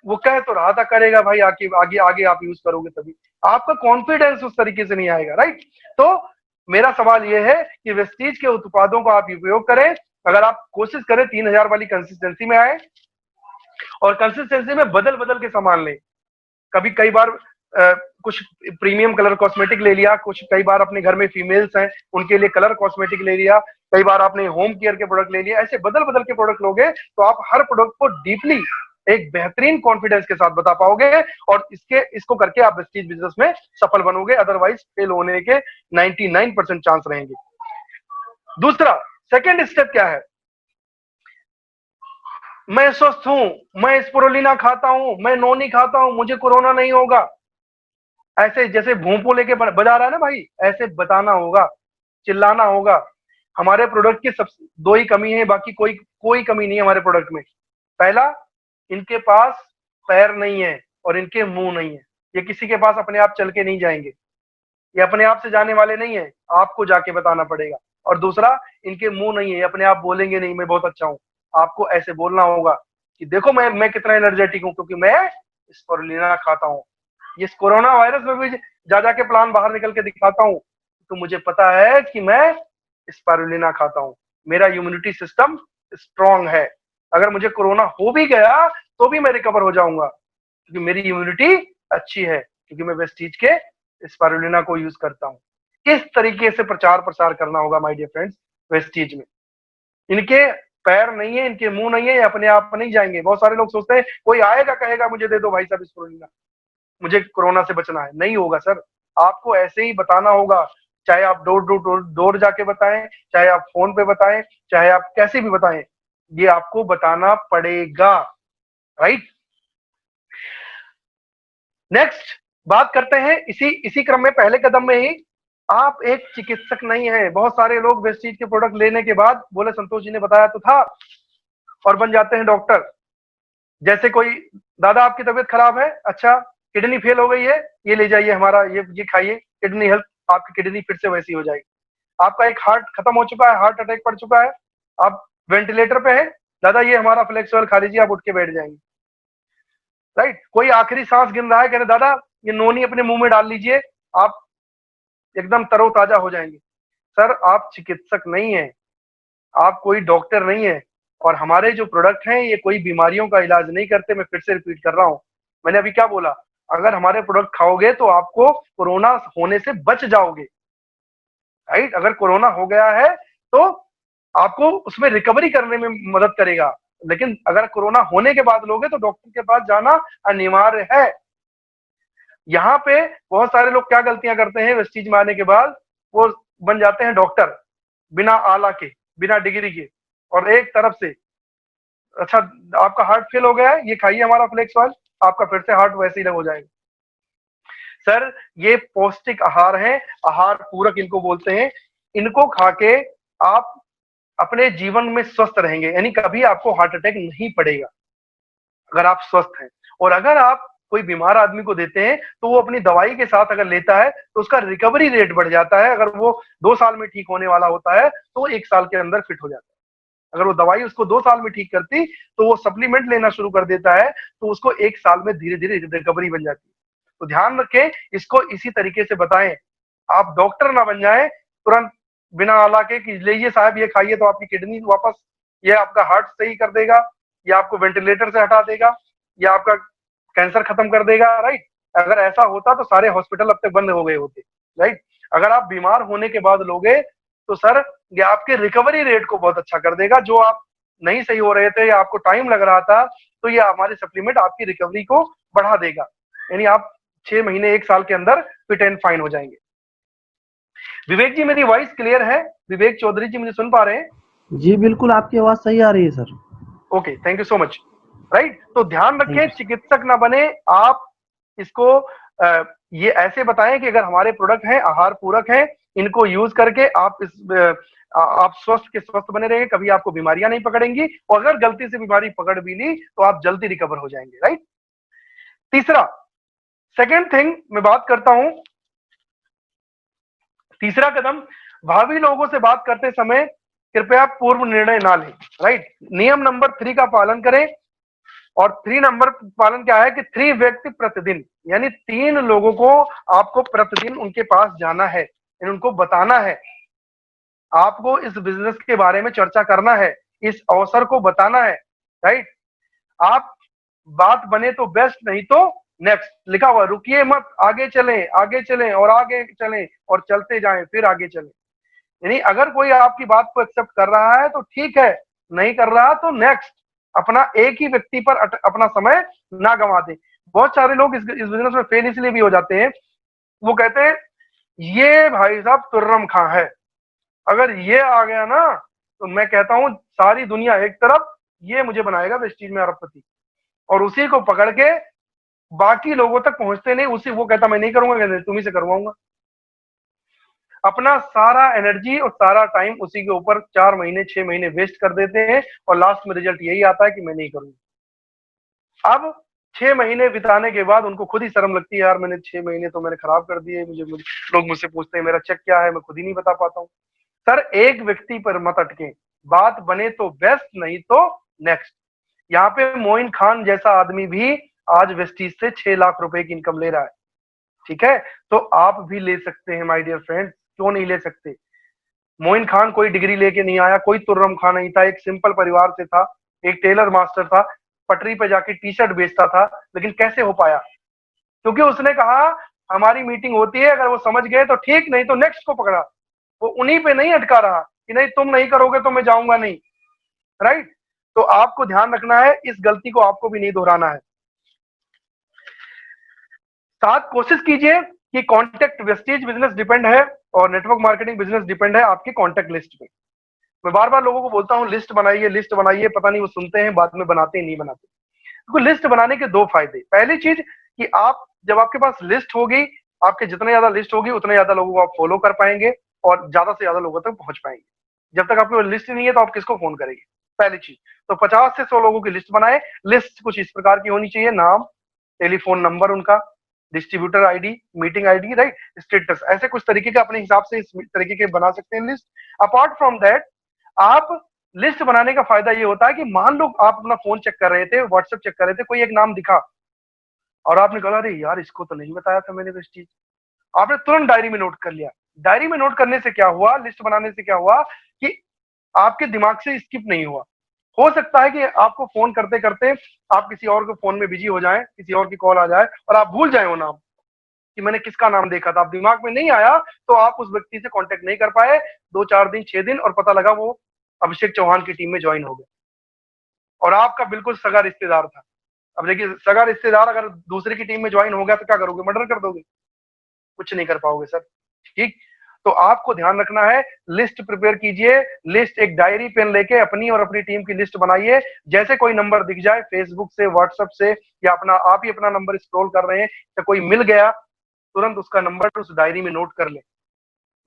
वो कह तो रहा था करेगा भाई, आगे आगे आगे आप यूज करोगे तभी, आपका कॉन्फिडेंस उस तरीके से नहीं आएगा, राइट। तो मेरा सवाल यह है कि वेस्टीज के उत्पादों का आप उपयोग करें, अगर आप कोशिश करें 3000 वाली कंसिस्टेंसी में आए, और कंसिस्टेंसी में बदल बदल के सामान लें, कभी कई बार कुछ प्रीमियम कलर कॉस्मेटिक ले लिया, कुछ कई बार अपने घर में फीमेल्स हैं उनके लिए कलर कॉस्मेटिक ले लिया, कई बार आपने होम केयर के प्रोडक्ट ले लिया, ऐसे बदल बदल के प्रोडक्ट लोगे तो आप हर प्रोडक्ट को डीपली एक बेहतरीन कॉन्फिडेंस के साथ बता पाओगे, और इसको करके आप वेस्टीज बिजनेस में सफल बनोगे, अदरवाइज फेल होने के 99% चांस रहेंगे। दूसरा, सेकेंड स्टेप क्या है, मैं स्वस्थ हूं, मैं स्पिरुलिना खाता हूं, मैं नोनी खाता हूं, मुझे कोरोना नहीं होगा, ऐसे जैसे भूपो लेके बजा रहा है ना भाई, ऐसे बताना होगा, चिल्लाना होगा। हमारे प्रोडक्ट की सब दो ही कमी है, बाकी कोई कोई कमी नहीं है हमारे प्रोडक्ट में। पहला, इनके पास पैर नहीं है और इनके मुंह नहीं है, ये किसी के पास अपने आप चल के नहीं जाएंगे, ये अपने आप से जाने वाले नहीं है, आपको जाके बताना पड़ेगा। और दूसरा, इनके मुंह नहीं है, ये अपने आप बोलेंगे नहीं मैं बहुत अच्छा हूं, आपको ऐसे बोलना होगा कि देखो मैं कितना एनर्जेटिक हूं, क्योंकि मैं स्पिरुलिना खाता हूं, ये कोरोना वायरस में भी जा जाके प्लान बाहर निकल के दिखाता हूं, तो मुझे पता है कि मैं स्पिरुलिना खाता हूं, मेरा इम्यूनिटी सिस्टम स्ट्रांग है, अगर मुझे कोरोना हो भी गया तो भी मैं रिकवर हो जाऊंगा, क्योंकि मेरी इम्यूनिटी अच्छी है, क्योंकि मैं वेस्टीज के स्पिरुलिना को यूज करता हूं। इस तरीके से प्रचार प्रसार करना होगा माय डियर फ्रेंड्स वेस्टीज में, इनके पैर नहीं है, इनके मुंह नहीं है, ये अपने आप नहीं जाएंगे। बहुत सारे लोग सोचते हैं कोई आएगा कहेगा मुझे दे दो भाई साहब स्पुरुलिना, मुझे कोरोना से बचना है। नहीं होगा सर, आपको ऐसे ही बताना होगा। चाहे आप डोर टू डोर डोर जाके बताएं, चाहे आप फोन पे बताएं, चाहे आप कैसे भी बताएं, ये आपको बताना पड़ेगा, राइट। नेक्स्ट बात करते हैं इसी इसी क्रम में, पहले कदम में ही, आप एक चिकित्सक नहीं है। बहुत सारे लोग वेस्टीज के प्रोडक्ट लेने के बाद बोले संतोष जी ने बताया तो था, और बन जाते हैं डॉक्टर। जैसे कोई, दादा आपकी तबीयत खराब है, अच्छा किडनी फेल हो गई है, ये ले जाइए हमारा, ये खाइए, किडनी हेल्थ, आपकी किडनी फिर से वैसी हो जाएगी। आपका एक हार्ट खत्म हो चुका है, हार्ट अटैक पड़ चुका है, आप वेंटिलेटर पे है, दादा ये हमारा फ्लेक्स ऑयल खा लीजिए, आप उठ के बैठ जाएंगे, राइट। कोई आखिरी सांस गिन रहा है, कह रहे दादा ये नोनी अपने मुंह में डाल लीजिए, आप एकदम तरोताजा हो जाएंगे। सर आप चिकित्सक नहीं है, आप कोई डॉक्टर नहीं है, और हमारे जो प्रोडक्ट हैं ये कोई बीमारियों का इलाज नहीं करते। मैं फिर से रिपीट कर रहा हूं, मैंने अभी क्या बोला, अगर हमारे प्रोडक्ट खाओगे तो आपको कोरोना होने से बच जाओगे, राइट। अगर कोरोना हो गया है तो आपको उसमें रिकवरी करने में मदद करेगा, लेकिन अगर कोरोना होने के बाद लोगे तो डॉक्टर के पास जाना अनिवार्य है। यहाँ पे बहुत सारे लोग क्या गलतियां करते हैं, वेस्टीज में आने के बाद वो बन जाते हैं डॉक्टर बिना आला के, बिना डिग्री के, और एक तरफ से, अच्छा आपका हार्ट फेल हो गया है, ये खाइए हमारा फ्लेक्स ऑयल, आपका फिर से हार्ट वैसे ही हो जाएगा। सर ये पौष्टिक आहार है, आहार पूरक इनको बोलते हैं। इनको खा के आप अपने जीवन में स्वस्थ रहेंगे, यानी कभी आपको हार्ट अटैक नहीं पड़ेगा अगर आप स्वस्थ हैं। और अगर आप कोई बीमार आदमी को देते हैं तो वो अपनी दवाई के साथ अगर लेता है तो उसका रिकवरी रेट बढ़ जाता है। अगर वो 2 साल में ठीक होने वाला होता है तो वो 1 साल के अंदर फिट हो जाता है। अगर वो दवाई उसको 2 साल में ठीक करती तो वो सप्लीमेंट लेना शुरू कर देता है, तो उसको 1 साल में धीरे धीरे रिकवरी बन जाती है। तो ध्यान रखें, इसको इसी तरीके से बताएं। आप डॉक्टर ना बन जाएं तुरंत बिना आला के कि लीजिए साहब ये खाइए तो आपकी किडनी वापस, ये आपका हार्ट सही कर देगा, या आपको वेंटिलेटर से हटा देगा, या आपका कैंसर खत्म कर देगा, राइट। अगर ऐसा होता तो सारे हॉस्पिटल अब तक बंद हो गए होते, राइट। अगर आप बीमार होने के बाद लोगे तो सर ये आपके रिकवरी रेट को बहुत अच्छा कर देगा। जो आप नहीं सही हो रहे थे या आपको टाइम लग रहा था, तो ये हमारे सप्लीमेंट आपकी रिकवरी को बढ़ा देगा, यानी आप 6 महीने 1 साल के अंदर फिट एंड फाइन हो जाएंगे। विवेक जी मेरी वॉइस क्लियर है? विवेक चौधरी जी मुझे सुन पा रहे हैं? जी बिल्कुल, आपकी आवाज सही आ रही है sir. Okay, thank you so much, right. तो ध्यान रखें, चिकित्सक ना बने आप। इसको ये ऐसे बताएं कि अगर हमारे प्रोडक्ट हैं, आहार पूरक हैं, इनको यूज करके आप आप स्वस्थ के स्वस्थ बने रहेंगे, कभी आपको बीमारियां नहीं पकड़ेंगी, और अगर गलती से बीमारी पकड़ भी ली तो आप जल्दी रिकवर हो जाएंगे, राइट। तीसरा, सेकेंड थिंग मैं बात करता हूं, तीसरा कदम, भावी लोगों से बात करते समय कृपया पूर्व निर्णय ना लें, राइट। नियम नंबर 3 का पालन करें। और 3 नंबर पालन क्या है कि 3 व्यक्ति प्रतिदिन, यानी 3 लोगों को आपको प्रतिदिन उनके पास जाना है, उनको बताना है, आपको इस बिजनेस के बारे में चर्चा करना है, इस अवसर को बताना है, राइट। आप बात बने तो बेस्ट, नहीं तो नेक्स्ट लिखा हुआ, रुकिए मत, आगे चलें, आगे चलें और आगे चलें और चलते जाएं, फिर आगे चलें। यानी अगर कोई आपकी बात को एक्सेप्ट कर रहा है तो ठीक है, नहीं कर रहा तो नेक्स्ट। अपना एक ही व्यक्ति पर अपना समय ना गंवा दें। बहुत सारे लोग इस बिजनेस में फेल इसलिए भी हो जाते हैं, वो कहते हैं ये भाई साहब तुर्रम खां है, अगर ये आ गया ना तो मैं कहता हूं सारी दुनिया एक तरफ, ये मुझे बनाएगा वेस्टीज में अरबपति, और उसी को पकड़ के बाकी लोगों तक पहुंचते नहीं। उसी वो कहता मैं नहीं करूंगा, कहते तुम ही से करवाऊंगा। अपना सारा एनर्जी और सारा टाइम उसी के ऊपर 4 महीने 6 महीने वेस्ट कर देते हैं, और लास्ट में रिजल्ट यही आता है कि मैं नहीं करूंगा। अब 6 महीने बिताने के बाद उनको खुद ही शर्म लगती है, यार मैंने 6 महीने तो मैंने खराब कर दिए, मुझे लोग मुझसे पूछते हैं मेरा चेक क्या है, मैं खुद ही नहीं बता पाता हूँ। सर एक व्यक्ति पर मत अटके, बात बने तो बेस्ट, नहीं तो नेक्स्ट। यहाँ पे मोइन खान जैसा आदमी भी आज वेस्टीज से 6 लाख रुपए की इनकम ले रहा है, ठीक है। तो आप भी ले सकते हैं माय डियर फ्रेंड्स, क्यों नहीं ले सकते। मोइन खान कोई डिग्री लेके नहीं आया, कोई तुर्रम खान नहीं था, एक सिंपल परिवार से था, एक टेलर मास्टर था, पटरी पे जाके टी शर्ट बेचता था। लेकिन कैसे हो पाया? क्योंकि उसने कहा हमारी मीटिंग होती है, अगर वो समझ गए तो ठीक, नहीं तो नेक्स्ट को पकड़ा। वो उन्हीं पे नहीं अटका रहा कि नहीं तुम नहीं करोगे तो मैं जाऊंगा नहीं, राइट। तो आपको ध्यान रखना है, इस गलती को आपको भी नहीं दोहराना है। साथ कोशिश कीजिए कि कॉन्टेक्ट वेस्टेज बिजनेस डिपेंड है और नेटवर्क मार्केटिंग बिजनेस डिपेंड है आपके कॉन्टेक्ट लिस्ट पे। मैं बार बार लोगों को बोलता हूँ लिस्ट बनाइए, लिस्ट बनाइए, पता नहीं वो सुनते हैं, बाद में बनाते हैं, नहीं बनाते। तो लिस्ट बनाने के दो फायदे, पहली चीज कि आप जब आपके पास लिस्ट होगी, आपके जितने ज्यादा लिस्ट होगी उतने ज्यादा लोगों को आप फॉलो कर पाएंगे और ज्यादा से ज्यादा लोगों तक पहुंच पाएंगे। जब तक आपके पास लिस्ट नहीं है तो आप किसको फोन करेंगे, पहली चीज। तो 50 से 100 लोगों की लिस्ट बनाए। लिस्ट कुछ इस प्रकार की होनी चाहिए, नाम, टेलीफोन नंबर उनका, distributor ID, meeting ID, right, status, ऐसे कुछ तरीके के अपने हिसाब से इस तरीके के बना सकते हैं लिस्ट। अपार्ट फ्रॉम दैट, आप लिस्ट बनाने का फायदा ये होता है कि मान लो आप अपना फोन चेक कर रहे थे, व्हाट्सएप चेक कर रहे थे, कोई एक नाम दिखा और आपने कहा अरे यार इसको तो नहीं बताया था मैंने वेस्टीज, आपने तुरंत डायरी में नोट कर लिया। डायरी में नोट करने से क्या हुआ, लिस्ट बनाने से क्या हुआ कि आपके दिमाग से स्किप नहीं हुआ। हो सकता है कि आपको फोन करते करते आप किसी और के फोन में बिजी हो जाएं, किसी और की कॉल आ जाए और आप भूल जाए वो नाम कि मैंने किसका नाम देखा था, आप दिमाग में नहीं आया तो आप उस व्यक्ति से कांटेक्ट नहीं कर पाए 2-4 दिन 6 दिन, और पता लगा वो अभिषेक चौहान की टीम में ज्वाइन हो गया और आपका बिल्कुल सगा रिश्तेदार था। अब देखिए, सगा रिश्तेदार अगर दूसरे की टीम में ज्वाइन हो गया तो क्या करोगे, मर्डर कर दोगे, कुछ नहीं कर पाओगे सर। ठीक। तो आपको ध्यान रखना है, लिस्ट प्रिपेयर कीजिए। लिस्ट, एक डायरी पेन लेके अपनी और अपनी टीम की लिस्ट बनाइए। जैसे कोई नंबर दिख जाए फेसबुक से, व्हाट्सएप से, या अपना आप ही अपना नंबर स्क्रॉल कर रहे हैं या कोई मिल गया, तुरंत उसका नंबर उस डायरी में नोट कर ले।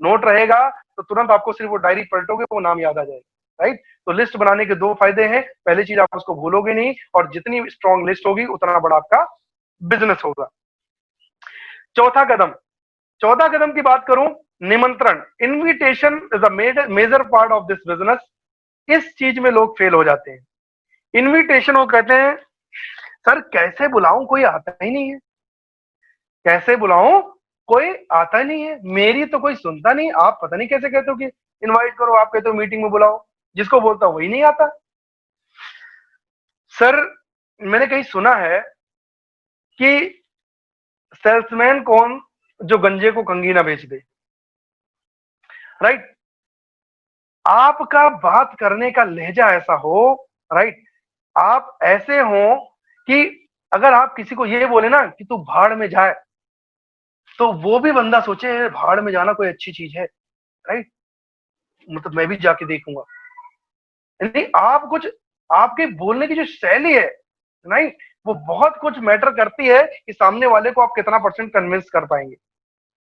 नोट रहेगा तो तुरंत आपको सिर्फ वो डायरी पलटोगे वो नाम याद आ जाएगा, राइट। तो लिस्ट बनाने के दो फायदे हैं, पहली चीज आप उसको भूलोगे नहीं और जितनी स्ट्रॉन्ग लिस्ट होगी उतना बड़ा आपका बिजनेस होगा। चौथा कदम, चौथा कदम की बात करूं, निमंत्रण, invitation is a major part of this business. इस चीज में लोग फेल हो जाते हैं। इनविटेशन, वो कहते हैं सर कैसे बुलाऊं, कोई आता ही नहीं है, कैसे बुलाऊं, कोई आता नहीं है, मेरी तो कोई सुनता नहीं, आप पता नहीं कैसे कहते हो कि इनवाइट करो, आप कहते हो मीटिंग में बुलाओ, जिसको बोलता वही नहीं आता। सर मैंने कहीं सुना है कि सेल्समैन कौन जो गंजे को कंगी ना बेच दे, राइट। आपका बात करने का लहजा ऐसा हो, राइट, आप ऐसे हो कि अगर आप किसी को ये बोले ना कि तू भाड़ में जाए, तो वो भी बंदा सोचे भाड़ में जाना कोई अच्छी चीज है, राइट, मतलब मैं भी जाके देखूंगा। यानी आप कुछ, आपके बोलने की जो शैली है, राइट, वो बहुत कुछ मैटर करती है कि सामने वाले को आप कितना परसेंट कन्विंस कर पाएंगे,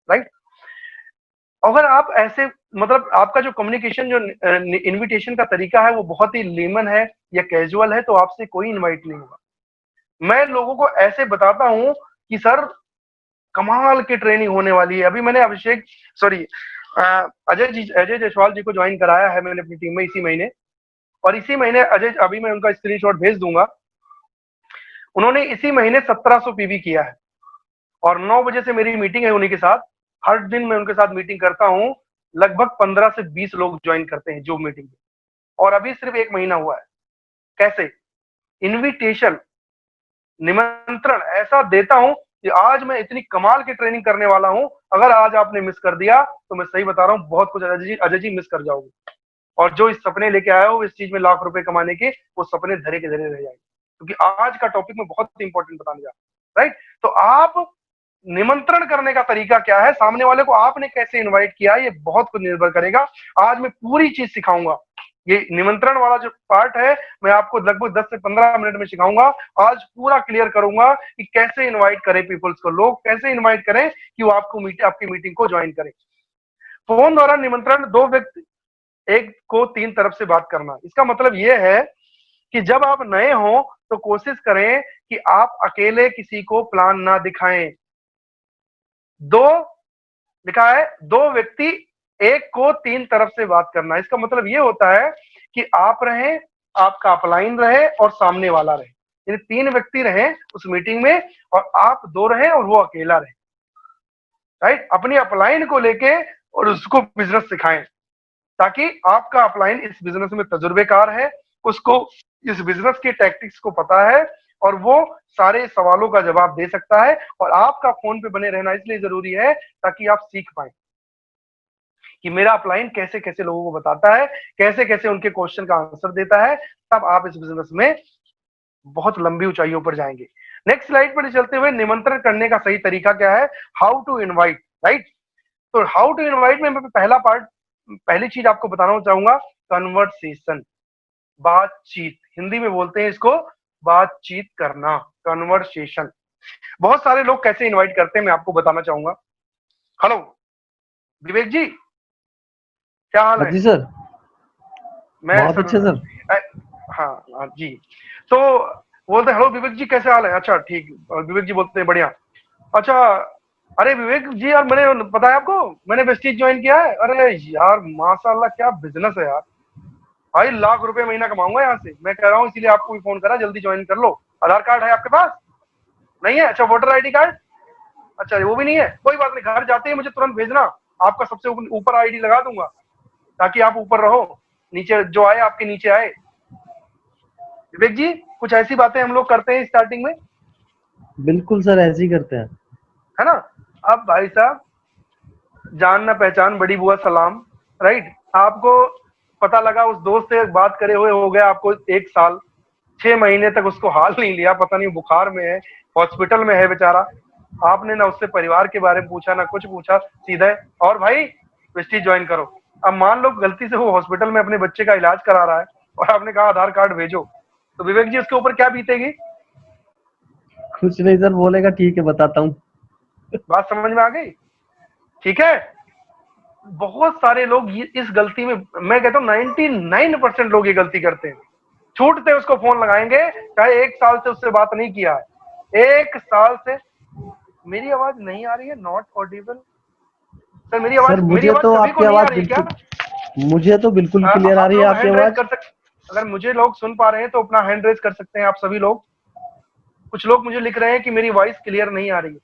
राइट। अगर आप ऐसे, मतलब आपका जो कम्युनिकेशन, जो इनविटेशन का तरीका है वो बहुत ही लेमन है या कैजुअल है, तो आपसे कोई इनवाइट नहीं होगा। मैं लोगों को ऐसे बताता हूं कि सर कमाल की ट्रेनिंग होने वाली है। अभी मैंने अभिषेक, सॉरी, अजय जायसवाल जी को ज्वाइन कराया है मैंने अपनी टीम में इसी महीने, और इसी महीने अजय, अभी मैं उनका स्क्रीनशॉट भेज दूंगा, उन्होंने इसी महीने 1700 पीवी किया है और 9 बजे से मेरी मीटिंग है उन्हीं के साथ। हर दिन मैं उनके साथ मीटिंग करता हूं, लगभग 15 से 20 लोग ज्वाइन करते हैं जो मीटिंग, और अभी सिर्फ 1 महीना हुआ है। कैसे, इनविटेशन, निमंत्रण ऐसा देता हूं कि आज मैं इतनी कमाल की ट्रेनिंग करने वाला हूं, अगर आज आपने मिस कर दिया तो मैं सही बता रहा हूं बहुत कुछ अजय जी मिस कर जाओगे, और जो इस सपने लेके आए हो इस चीज में लाख रुपए कमाने के, वो सपने धरे के धरे रह जाएंगे, क्योंकि आज का टॉपिक मैं बहुत इंपॉर्टेंट बताने जा रहा हूं, राइट। तो आप, निमंत्रण करने का तरीका क्या है, सामने वाले को आपने कैसे इनवाइट किया, ये बहुत कुछ निर्भर करेगा। आज मैं पूरी चीज सिखाऊंगा, ये निमंत्रण वाला जो पार्ट है मैं आपको लगभग 10 से 15 मिनट में सिखाऊंगा। आज पूरा क्लियर करूंगा कि कैसे इनवाइट करें पीपल्स को, लोग कैसे इनवाइट करें कि वो आपको आपकी मीटिंग को ज्वाइन करें। फोन द्वारा निमंत्रण, दो व्यक्ति, एक को 3 तरफ से बात करना। इसका मतलब यह है कि जब आप नए हो तो कोशिश करें कि आप अकेले किसी को प्लान ना दिखाएं। दो, लिखा है 2 व्यक्ति, एक को 3 तरफ से बात करना। इसका मतलब ये होता है कि आप रहें, आपका अपलाइन रहे और सामने वाला रहे, यानी 3 व्यक्ति रहे उस मीटिंग में और आप 2 रहे और वो अकेला रहे, राइट। अपनी अपलाइन को लेके और उसको बिजनेस सिखाएं, ताकि आपका अपलाइन इस बिजनेस में तजुर्बेकार है, उसको इस बिजनेस की टैक्टिक्स को पता है और वो सारे सवालों का जवाब दे सकता है। और आपका फोन पे बने रहना इसलिए जरूरी है ताकि आप सीख पाए कि मेरा अपलाइन कैसे कैसे लोगों को बताता है, कैसे कैसे उनके क्वेश्चन का आंसर देता है, तब आप इस बिजनेस में बहुत लंबी ऊंचाइयों पर जाएंगे। नेक्स्ट स्लाइड पर चलते हुए, निमंत्रण करने का सही तरीका क्या है, हाउ टू इनवाइट, राइट। तो हाउ टू इनवाइट में मैं पहला पार्ट, पहली चीज आपको बताना चाहूंगा, कन्वर्सेशन, बातचीत, हिंदी में बोलते हैं इसको बातचीत करना, कन्वर्सेशन। बहुत सारे लोग कैसे इनवाइट करते हैं मैं आपको बताना चाहूंगा। हेलो विवेक जी, क्या हाल हाँ है? जी सर। मैं बहुत सर अच्छे सर। हाँ हाँ जी। तो बोलते हैं हेलो विवेक जी कैसे हाल है, अच्छा ठीक। और विवेक जी बोलते हैं बढ़िया। अच्छा, अरे विवेक जी यार, मैंने पता है आपको, मैंने वेस्टीज ज्वाइन किया है। अरे यार माशाल्लाह, क्या बिजनेस है यार भाई, लाख रुपए महीना कमाऊंगा यहाँ से। मैं कह रहा हूँ इसीलिए आपको भी फोन करा, जल्दी ज्वाइन कर लो। आधार कार्ड है आपके पास? नहीं है? अच्छा, वोटर आईडी कार्ड? अच्छा वो भी नहीं है, कोई बात नहीं, घर जाते ही मुझे तुरंत भेजना, आपका सबसे ऊपर आईडी लगा दूंगा ताकि आप ऊपर रहो, नीचे जो आए आपके नीचे आए। विवेक जी, कुछ ऐसी बातें हम लोग करते हैं स्टार्टिंग में, बिल्कुल सर, ऐसे ही करते हैं। है ना। अब भाई साहब, जान ना पहचान बड़ी बुआ सलाम, राइट। आपको पता लगा उस दोस्त से बात करे हुए हो गया आपको 1 साल, 6 महीने तक उसको हाल नहीं लिया, पता नहीं बुखार में है, हॉस्पिटल में है बेचारा। आपने ना उससे परिवार के बारे में पूछा, ना कुछ पूछा, सीधे और भाई वेस्टीज ज्वाइन करो। अब मान लो गलती से वो हॉस्पिटल में अपने बच्चे का इलाज करा रहा है और आपने कहा आधार कार्ड भेजो, तो विवेक जी उसके ऊपर क्या बीतेगी? कुछ नहीं सर, बोलेगा ठीक है बताता हूँ। बात समझ में आ गई? ठीक है। बहुत सारे लोग इस गलती में, मैं कहता हूँ 99% लोग ये गलती करते हैं। छूटते उसको फोन लगाएंगे, चाहे 1 साल से उससे बात नहीं किया है, 1 साल से। मेरी आवाज नहीं आ रही है, नॉट ऑडिबल। सर मेरी सर आवाज, मेरी मुझे आवाज तो सभी को आपकी नहीं आ आवाज रही है क्या? बिल्कुल, मुझे तो बिल्कुल क्लियर आ आप रही है लोग आपकी हैंड रेज आवाज। कर सकते, अगर मुझे लोग सुन पा रहे हैं तो अपना हैंड रेज कर सकते हैं आप सभी लोग। कुछ लोग मुझे लिख रहे हैं कि मेरी वॉइस क्लियर नहीं आ रही है।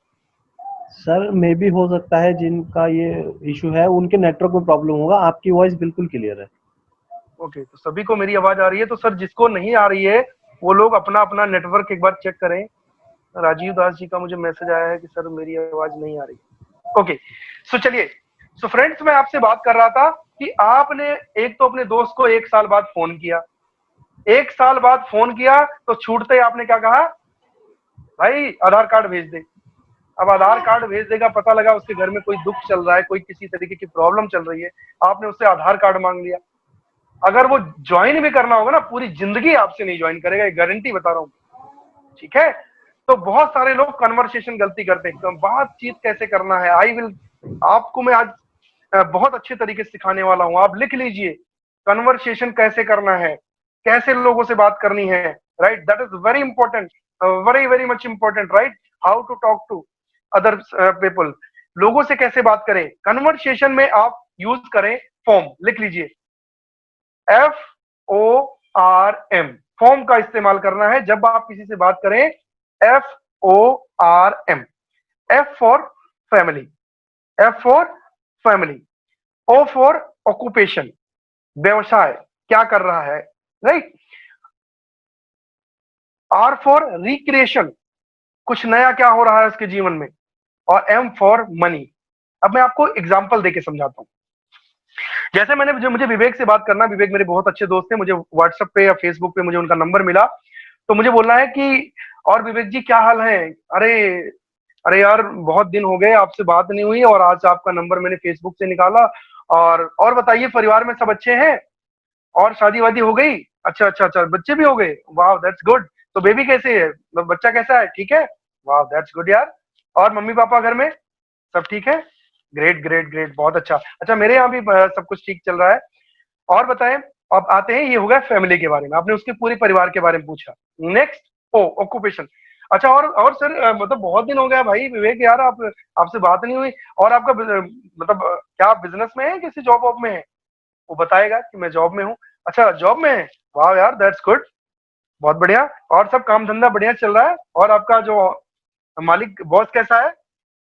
सर मे भी हो सकता है जिनका ये इशू है उनके नेटवर्क में प्रॉब्लम होगा, आपकी वॉइस बिल्कुल क्लियर है। ओके, तो सभी को मेरी आवाज आ रही है। तो सर जिसको नहीं आ रही है वो लोग अपना अपना नेटवर्क एक बार चेक करें। राजीव दास जी का मुझे मैसेज आया है कि सर मेरी आवाज नहीं आ रही। ओके, सो चलिए, सो फ्रेंड्स मैं आपसे बात कर रहा था कि आपने एक तो अपने दोस्त को 1 साल बाद फोन किया, 1 साल बाद फोन किया तो छूटते ही आपने क्या कहा, भाई आधार कार्ड भेज दे। अब आधार कार्ड भेज देगा, पता लगा उसके घर में कोई दुख चल रहा है, कोई किसी तरीके की प्रॉब्लम चल रही है, आपने उससे आधार कार्ड मांग लिया। अगर वो ज्वाइन भी करना होगा ना, पूरी जिंदगी आपसे नहीं ज्वाइन करेगा, ये गारंटी बता रहा हूँ। ठीक है। तो बहुत सारे लोग कन्वर्सेशन गलती करते हैं, तो बातचीत कैसे करना है, आई विल, आपको मैं आज बहुत अच्छे तरीके से सिखाने वाला हूं। आप लिख लीजिए, कन्वर्सेशन कैसे करना है, कैसे लोगों से बात करनी है, right. That is very important, very very much important, right. How to talk to other people, लोगों से कैसे बात करें। कन्वर्सेशन में आप यूज करें फॉर्म, लिख लीजिए, FORM, फॉर्म का इस्तेमाल करना है जब आप किसी से बात करें। FORM, F for family, F for family, O for occupation, व्यवसाय, क्या कर रहा है, राइट। R फॉर रिक्रिएशन, कुछ नया क्या हो रहा है उसके जीवन में। और M फॉर मनी। अब मैं आपको एग्जांपल देके समझाता हूं। जैसे मैंने, जो मुझे विवेक से बात करना, विवेक मेरे बहुत अच्छे दोस्त हैं, मुझे व्हाट्सएप पे या फेसबुक पे मुझे उनका नंबर मिला, तो मुझे बोलना है कि और विवेक जी क्या हाल है। अरे, अरे यार बहुत दिन हो गए आपसे बात नहीं हुई, और आज आपका नंबर मैंने फेसबुक से निकाला। और बताइए परिवार में सब अच्छे हैं, और शादी वादी हो गई? अच्छा अच्छा अच्छा, बच्चे भी हो गए, वाह दैट्स गुड। तो बेबी कैसे है, बच्चा कैसा है, ठीक है? वाह दैट्स गुड यार। और मम्मी पापा घर में सब ठीक है? ग्रेट ग्रेट ग्रेट, बहुत अच्छा। अच्छा मेरे यहाँ भी सब कुछ ठीक चल रहा है। और बताएं, अब आते हैं, ये हो गया फैमिली के बारे में, आपने उसके पूरे परिवार के बारे में पूछा। नेक्स्ट, ओ ऑक्यूपेशन। अच्छा, और सर मतलब बहुत दिन हो गया भाई विवेक यार, आप, आपसे बात नहीं हुई। और आपका मतलब क्या आप बिजनेस में है, किसी जॉब वॉब में है? वो बताएगा कि मैं जॉब में हूँ। अच्छा जॉब में है, वाह यार दैट्स गुड, बहुत बढ़िया। और सब काम धंधा बढ़िया चल रहा है? और आपका जो मालिक बॉस कैसा है?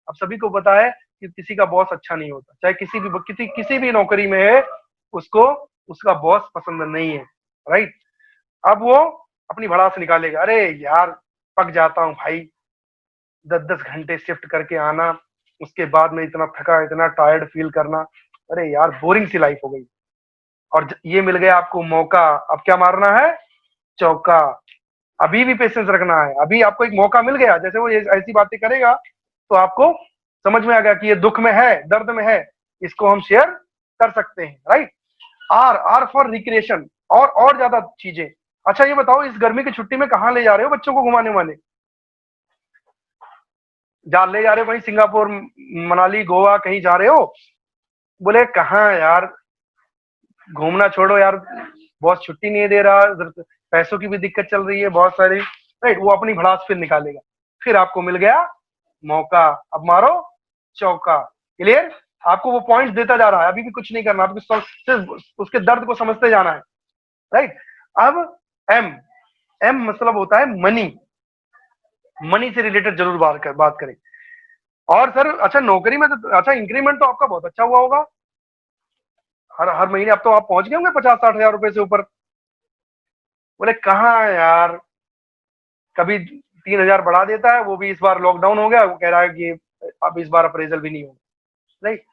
अब सभी को पता है कि किसी का बॉस अच्छा नहीं होता, चाहे किसी भी नौकरी में है, उसको उसका बॉस पसंद नहीं है, राइट। अब वो अपनी भड़ास निकालेगा, अरे यार पक जाता हूँ भाई, 10-10 घंटे शिफ्ट करके आना, उसके बाद में इतना थका, इतना टायर्ड फील करना, अरे यार बोरिंग सी लाइफ हो गई, और ये मिल गया आपको मौका, अब क्या मारना है, चौका। अभी भी पेशेंस रखना है, अभी आपको एक मौका मिल गया, जैसे वो ऐसी बातें करेगा तो आपको समझ में आ गया कि ये दुख में है, दर्द में है, इसको हम शेयर कर सकते हैं, right. R R for recreation, और ज्यादा चीजें। अच्छा ये बताओ, इस गर्मी की छुट्टी में कहाँ ले जा रहे हो बच्चों को घुमाने वाले? ले जा रहे हो कहीं सिंगापुर, मनाली, गोवा, कहीं जा रहे हो? बोले कहाँ यार, घूमना छोड़ो यार, बॉस छुट्टी नहीं दे रहा, पैसों की भी दिक्कत चल रही है बहुत सारी, राइट। वो अपनी भड़ास फिर निकालेगा, फिर आपको मिल गया मौका, अब मारो चौका। क्लियर? आपको वो पॉइंट्स देता जा रहा है, अभी भी कुछ नहीं करना, आपको सिर्फ उसके दर्द को समझते जाना है, राइट। अब एम, एम मतलब होता है मनी, मनी से रिलेटेड जरूर बात करें। और सर अच्छा नौकरी में तो अच्छा इंक्रीमेंट तो आपका बहुत अच्छा हुआ होगा, हर हर महीने अब तो आप पहुंच गए होंगे 50-60 हजार रुपए से ऊपर। बोले कहाँ यार, कभी 3 हजार बढ़ा देता है, वो भी इस बार लॉकडाउन हो गया, वो कह रहा है कि अब इस बार अप्रेजल भी नहीं होगा, राइट।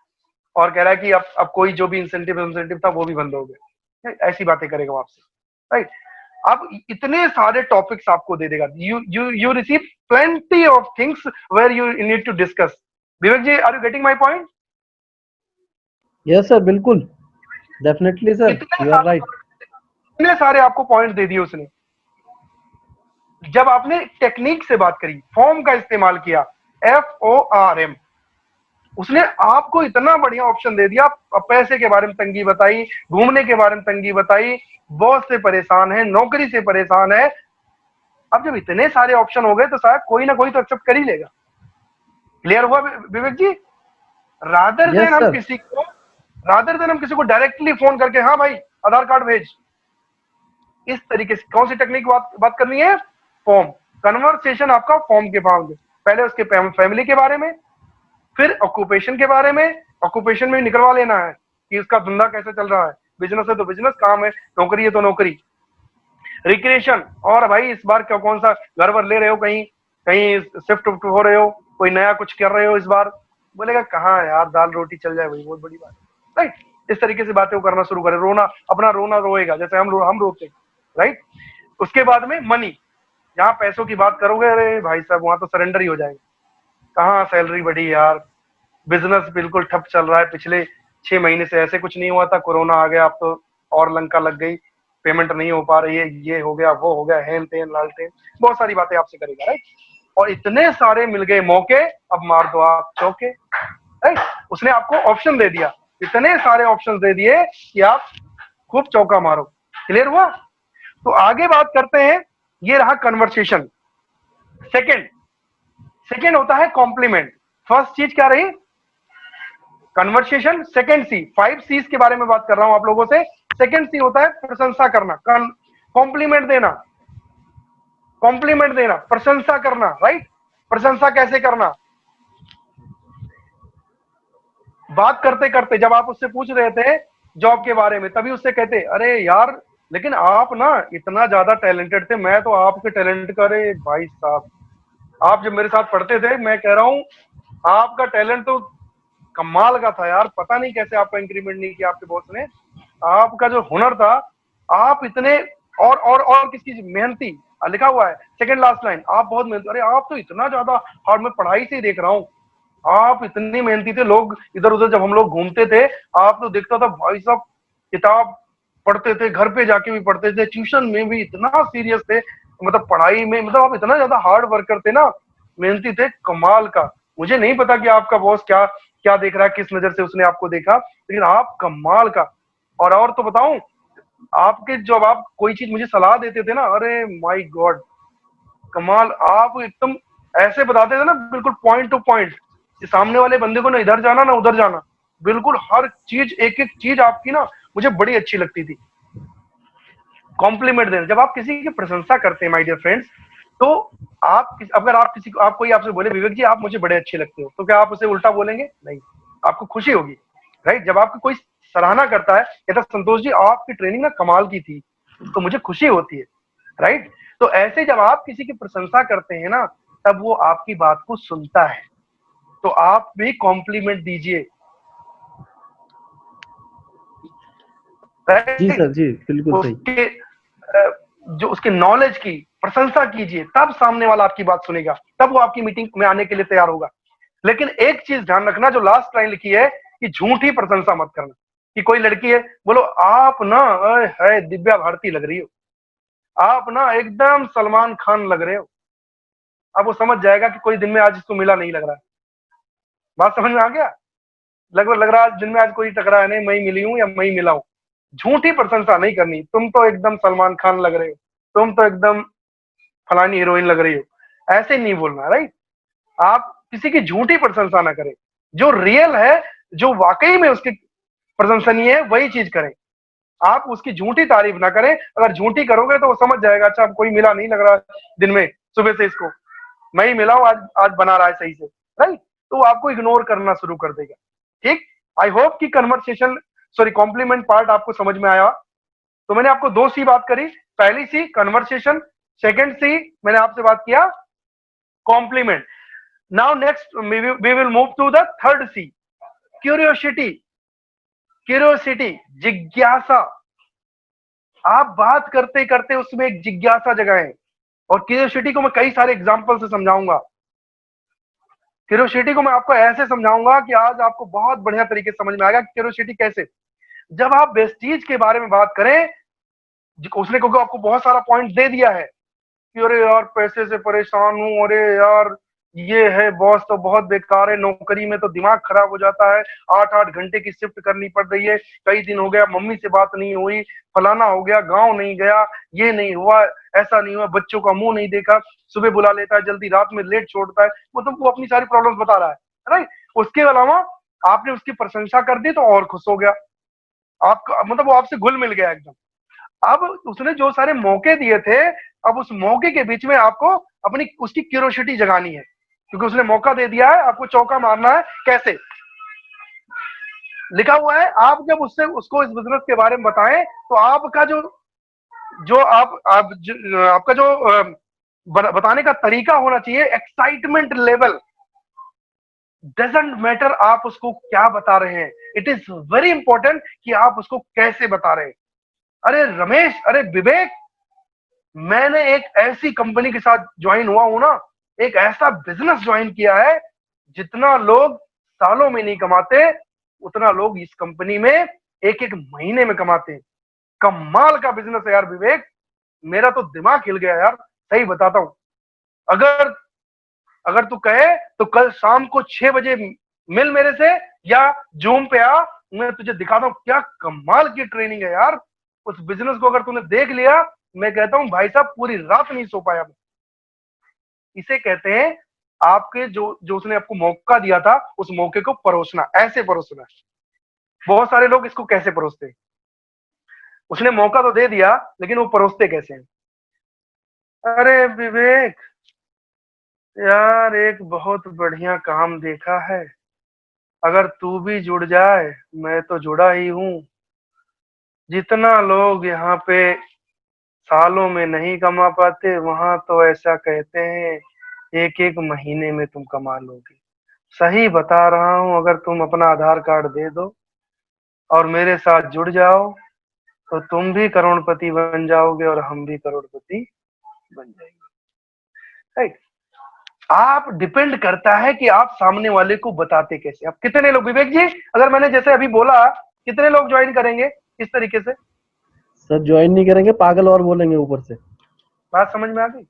और कह रहा है कि अब कोई जो भी इंसेंटिव था वो भी बंद हो गया, ऐसी बातें करेगा वो आपसे, राइट। अब इतने सारे टॉपिक्स आपको दे देगा, you receive plenty of things where you need to discuss. Vivek ji, are you getting my point? Yes sir, बिल्कुल, definitely sir, you are right. इतने सारे आपको पॉइंट दे दिए उसने। जब आपने टेक्निक से बात करी, फॉर्म का इस्तेमाल किया, FORM, उसने आपको इतना बढ़िया ऑप्शन दे दिया। पैसे के बारे में तंगी बताई, घूमने के बारे में तंगी बताई, बॉस से परेशान है, नौकरी से परेशान है। अब जब इतने सारे ऑप्शन हो गए तो शायद कोई ना कोई तो एक्सेप्ट कर ही लेगा। क्लियर हुआ विवेक जी? रादर देन यस हम सर। किसी को रादर देन हम किसी को डायरेक्टली फोन करके हाँ भाई आधार कार्ड भेज, इस तरीके से कौन सी टेक्निक बात करनी है? फॉर्म। कन्वर्सेशन आपका फॉर्म के पास, पहले उसके फैमिली के बारे में, फिर ऑक्यूपेशन के बारे में, ऑक्यूपेशन में निकलवा लेना है कि उसका धंधा कैसे चल रहा है, बिजनेस है तो बिजनेस, काम है, नौकरी है तो नौकरी। रिक्रिएशन, और भाई इस बार क्या कौन सा घर वर ले रहे हो, कहीं कहीं शिफ्ट हो रहे हो, कोई नया कुछ कर रहे हो इस बार? बोलेगा कहाँ यार, दाल रोटी चल जाए भाई, बहुत बड़ी बात है, राइट। इस तरीके से बातें करना शुरू करे, रोना, अपना रोना रोएगा जैसे हम रोते, राइट। उसके बाद में मनी, जहाँ पैसों की बात करोगे, अरे भाई साहब वहां तो सरेंडर ही हो जाएगा, कहाँ सैलरी बढ़ी यार, बिजनेस बिल्कुल ठप चल रहा है, पिछले 6 महीने से ऐसे कुछ नहीं हुआ था, कोरोना आ गया, अब तो और लंका लग गई, पेमेंट नहीं हो पा रही है, ये हो गया वो हो गया, हेन तेन लालटेन, बहुत सारी बातें आपसे करेगा, राइट। और इतने सारे मिल गए मौके, अब मार दो आप चौके, राइट। उसने आपको ऑप्शन दे दिया, इतने सारे ऑप्शन दे दिए कि आप खूब चौका मारो। क्लियर हुआ? तो आगे बात करते हैं, ये रहा कन्वर्सेशन। सेकंड सेकंड होता है कॉम्प्लीमेंट। फर्स्ट चीज क्या रही? कन्वर्सेशन। सेकंड सी, 5 C's के बारे में बात कर रहा हूं आप लोगों से। सेकंड सी होता है प्रशंसा करना, कॉम्प्लीमेंट देना, कॉम्प्लीमेंट देना, प्रशंसा करना, राइट। प्रशंसा कैसे करना? बात करते करते जब आप उससे पूछ रहे थे जॉब के बारे में, तभी उससे कहते अरे यार लेकिन आप ना इतना ज्यादा टैलेंटेड थे, मैं तो आपके टैलेंट का, अरे भाई साहब आप जब मेरे साथ पढ़ते थे, मैं कह रहा हूं आपका टैलेंट तो कमाल का था यार, पता नहीं कैसे आपका इंक्रीमेंट नहीं किया आपके बॉस ने, आपका जो हुनर था, आप इतने, और किसकी मेहनती, लिखा हुआ है सेकंड लास्ट लाइन, आप बहुत मेहनती, अरे आप तो इतना ज्यादा हार्ड, मैं पढ़ाई से ही देख रहा हूँ, आप इतनी मेहनती थे। लोग इधर उधर जब हम लोग घूमते थे, आप तो देखता था भाई साहब किताब पढ़ते थे, घर पे जाके भी पढ़ते थे, ट्यूशन में भी इतना सीरियस थे, मतलब पढ़ाई में, मतलब आप इतना ज्यादा हार्ड वर्कर थे ना, मेहनती थे, कमाल का। मुझे नहीं पता कि आपका बॉस क्या क्या देख रहा है, किस नजर से उसने आपको देखा, लेकिन आप कमाल का। और तो बताऊं, आपके जब आप कोई चीज मुझे सलाह देते थे ना, अरे माय गॉड कमाल, आप एकदम ऐसे बताते थे ना, बिल्कुल पॉइंट टू पॉइंट, सामने वाले बंदे को ना इधर जाना ना उधर जाना, बिल्कुल हर चीज, एक एक चीज आपकी ना मुझे बड़ी अच्छी लगती थी। कॉम्प्लीमेंट देना, जब आप किसी की प्रशंसा करते हैं माय डियर फ्रेंड्स, तो अगर आप किसी को, आप कोई आपसे बोले विवेक जी आप मुझे बड़े अच्छे लगते हो, तो क्या आप उसे उल्टा बोलेंगे? नहीं, आपको खुशी होगी, राइट। जब आपकी कोई सराहना करता है, कहता संतोष जी आपकी ट्रेनिंग ना कमाल की थी, तो मुझे खुशी होती है, राइट। तो ऐसे जब आप किसी की प्रशंसा करते हैं ना, तब वो आपकी बात को सुनता है, तो आप भी कॉम्प्लीमेंट दीजिए। जी राइट? सर, जी बिल्कुल सही। उसके जो उसके नॉलेज की प्रशंसा कीजिए, तब सामने वाला आपकी बात सुनेगा, तब वो आपकी मीटिंग में आने के लिए तैयार होगा। लेकिन एक चीज ध्यान रखना, जो लास्ट लाइन लिखी है कि झूठी प्रशंसा मत करना। कि कोई लड़की है, बोलो आप ना है दिव्या भारती लग रही हो, आप ना एकदम सलमान खान लग रहे हो। अब वो समझ जाएगा कि कोई दिन में आज इसको मिला नहीं लग रहा है। बात समझ में आ गया? लगभग लग रहा है दिन में आज कोई टकरा है नहीं, मैं ही मिली हूं या मैं ही मिला हूं। झूठी प्रशंसा नहीं करनी, तुम तो एकदम सलमान खान लग रहे हो, तुम तो एकदम फलानी हीरोइन लग रही हो, ऐसे नहीं बोलना। राइट? आप किसी की झूठी प्रशंसा ना करें, जो रियल है, जो वाकई में उसकी प्रशंसनीय है, वही चीज करें। आप उसकी झूठी तारीफ ना करें। अगर झूठी करोगे तो वो समझ जाएगा, अच्छा अब कोई मिला नहीं लग रहा दिन में, सुबह से इसको मैं ही मिला हूं, आज आज बना रहा है सही से। राइट? तो वो आपको इग्नोर करना शुरू कर देगा। ठीक? आई होप कि कन्वर्सेशन, सॉरी, कॉम्प्लीमेंट पार्ट आपको समझ में आया। तो मैंने आपको 2 सी बात करी। पहली सी कन्वर्सेशन, सेकंड सी मैंने आपसे बात किया compliment. Now next we will move to the third C, curiosity. Curiosity, जिज्ञासा। आप बात करते करते उसमें एक जिज्ञासा जगाएं। और क्यूरियोसिटी को मैं कई सारे एग्जांपल से समझाऊंगा। क्यूरियोसिटी को मैं आपको ऐसे समझाऊंगा कि आज आपको बहुत बढ़िया तरीके से समझ में आएगा कि क्यूरियोसिटी कैसे। जब आप वेस्टीज के बारे में बात करें, उसने क्योंकि आपको बहुत सारा पॉइंट दे दिया है कि अरे यार पैसे से परेशान हूं, अरे यार ये है, बॉस तो बहुत बेकार है, नौकरी में तो दिमाग खराब हो जाता है, 8-8 घंटे की शिफ्ट करनी पड़ रही है, कई दिन हो गया मम्मी से बात नहीं हुई, फलाना हो गया, गांव नहीं गया, ये नहीं हुआ, ऐसा नहीं हुआ, बच्चों का मुंह नहीं देखा, सुबह बुला लेता है जल्दी, रात में लेट छोड़ता है। मतलब वो अपनी सारी प्रॉब्लम्स बता रहा है। राइट? उसके अलावा आपने उसकी प्रशंसा कर दी तो और खुश हो गया, आपका मतलब वो आपसे घुल मिल गया एकदम। अब उसने जो सारे मौके दिए थे, अब उस मौके के बीच में आपको अपनी उसकी क्यूरियोसिटी जगानी है, क्योंकि उसने मौका दे दिया है, आपको चौका मारना है। कैसे? लिखा हुआ है, आप जब उससे उसको इस बिजनेस के बारे में बताएं तो आपका जो जो आपका जो बताने का तरीका होना चाहिए, एक्साइटमेंट लेवल डजंट मैटर आप उसको क्या बता रहे हैं, इट इज वेरी इंपॉर्टेंट कि आप उसको कैसे बता रहे हैं। अरे रमेश, अरे विवेक, मैंने एक ऐसी कंपनी के साथ ज्वाइन हुआ हूं ना, एक ऐसा बिजनेस ज्वाइन किया है, जितना लोग सालों में नहीं कमाते, उतना लोग इस कंपनी में एक एक महीने में कमाते हैं। कमाल का बिजनेस है यार विवेक, मेरा तो दिमाग हिल गया यार, सही बताता हूं। अगर अगर तू कहे तो कल शाम को 6 बजे मिल मेरे से, या जूम पे आ, मैं तुझे दिखाता हूं क्या कमाल की ट्रेनिंग है यार। उस बिजनेस को अगर तूने देख लिया, मैं कहता हूं भाई साहब पूरी रात नहीं सो पाया मैं। इसे कहते हैं आपके जो जो उसने आपको मौका दिया था, उस मौके को परोसना, ऐसे परोसना। बहुत सारे लोग इसको कैसे परोसते हैं, उसने मौका तो दे दिया लेकिन वो परोसते कैसे हैं। अरे विवेक यार, एक बहुत बढ़िया काम देखा है, अगर तू भी जुड़ जाए, मैं तो जुड़ा ही हूं। जितना लोग यहाँ पे सालों में नहीं कमा पाते, वहां तो ऐसा कहते हैं एक एक महीने में तुम कमा लोगे। सही बता रहा हूं, अगर तुम अपना आधार कार्ड दे दो और मेरे साथ जुड़ जाओ, तो तुम भी करोड़पति बन जाओगे और हम भी करोड़पति बन जाएंगे। राइट? आप डिपेंड करता है कि आप सामने वाले को बताते कैसे। अब कितने लोग, विवेक जी, अगर मैंने जैसे अभी बोला, कितने लोग ज्वाइन करेंगे इस तरीके से? सर ज्वाइन नहीं करेंगे, पागल और बोलेंगे ऊपर से। बात समझ में आ गई?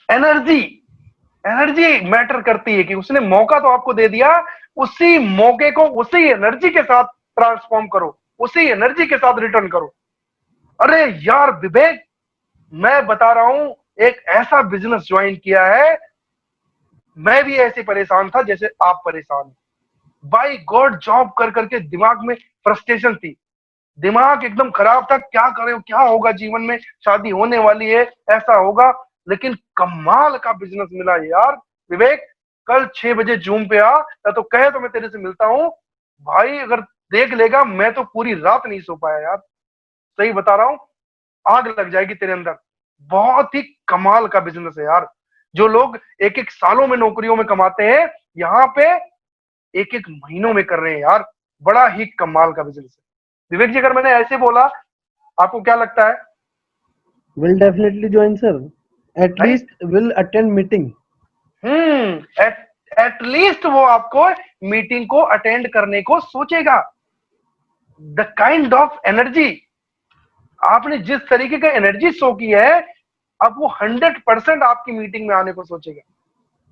एनर्जी, एनर्जी मैटर करती है कि उसने मौका तो आपको दे दिया, उसी मौके को उसी एनर्जी के साथ ट्रांसफॉर्म करो, उसी एनर्जी के साथ रिटर्न करो। अरे यार विवेक, मैं बता रहा हूं, एक ऐसा बिजनेस ज्वाइन किया है, मैं भी ऐसे परेशान था जैसे आप परेशान। बाई गॉड, जॉब कर करके दिमाग में फ्रस्ट्रेशन थी, दिमाग एकदम खराब था, क्या करें, क्या होगा जीवन में, शादी होने वाली है, ऐसा होगा। लेकिन कमाल का बिजनेस मिला यार विवेक। कल 6 बजे जूम पे आ, या तो कहे तो मैं तेरे से मिलता हूं भाई, अगर देख लेगा, मैं तो पूरी रात नहीं सो पाया यार, सही बता रहा हूं, आग लग जाएगी तेरे अंदर। बहुत ही कमाल का बिजनेस है यार। जो लोग एक एक सालों में नौकरियों में कमाते हैं, यहाँ पे एक एक महीनों में कर रहे हैं यार। बड़ा ही कमाल का बिजनेस है विवेक जी। अगर मैंने ऐसे बोला आपको क्या लगता है? Will definitely join, sir. At right. least will attend meeting. At least वो आपको मीटिंग को अटेंड करने को सोचेगा। द काइंड ऑफ एनर्जी आपने जिस तरीके का एनर्जी शो की है, अब वो 100% आपकी मीटिंग में आने को सोचेगा।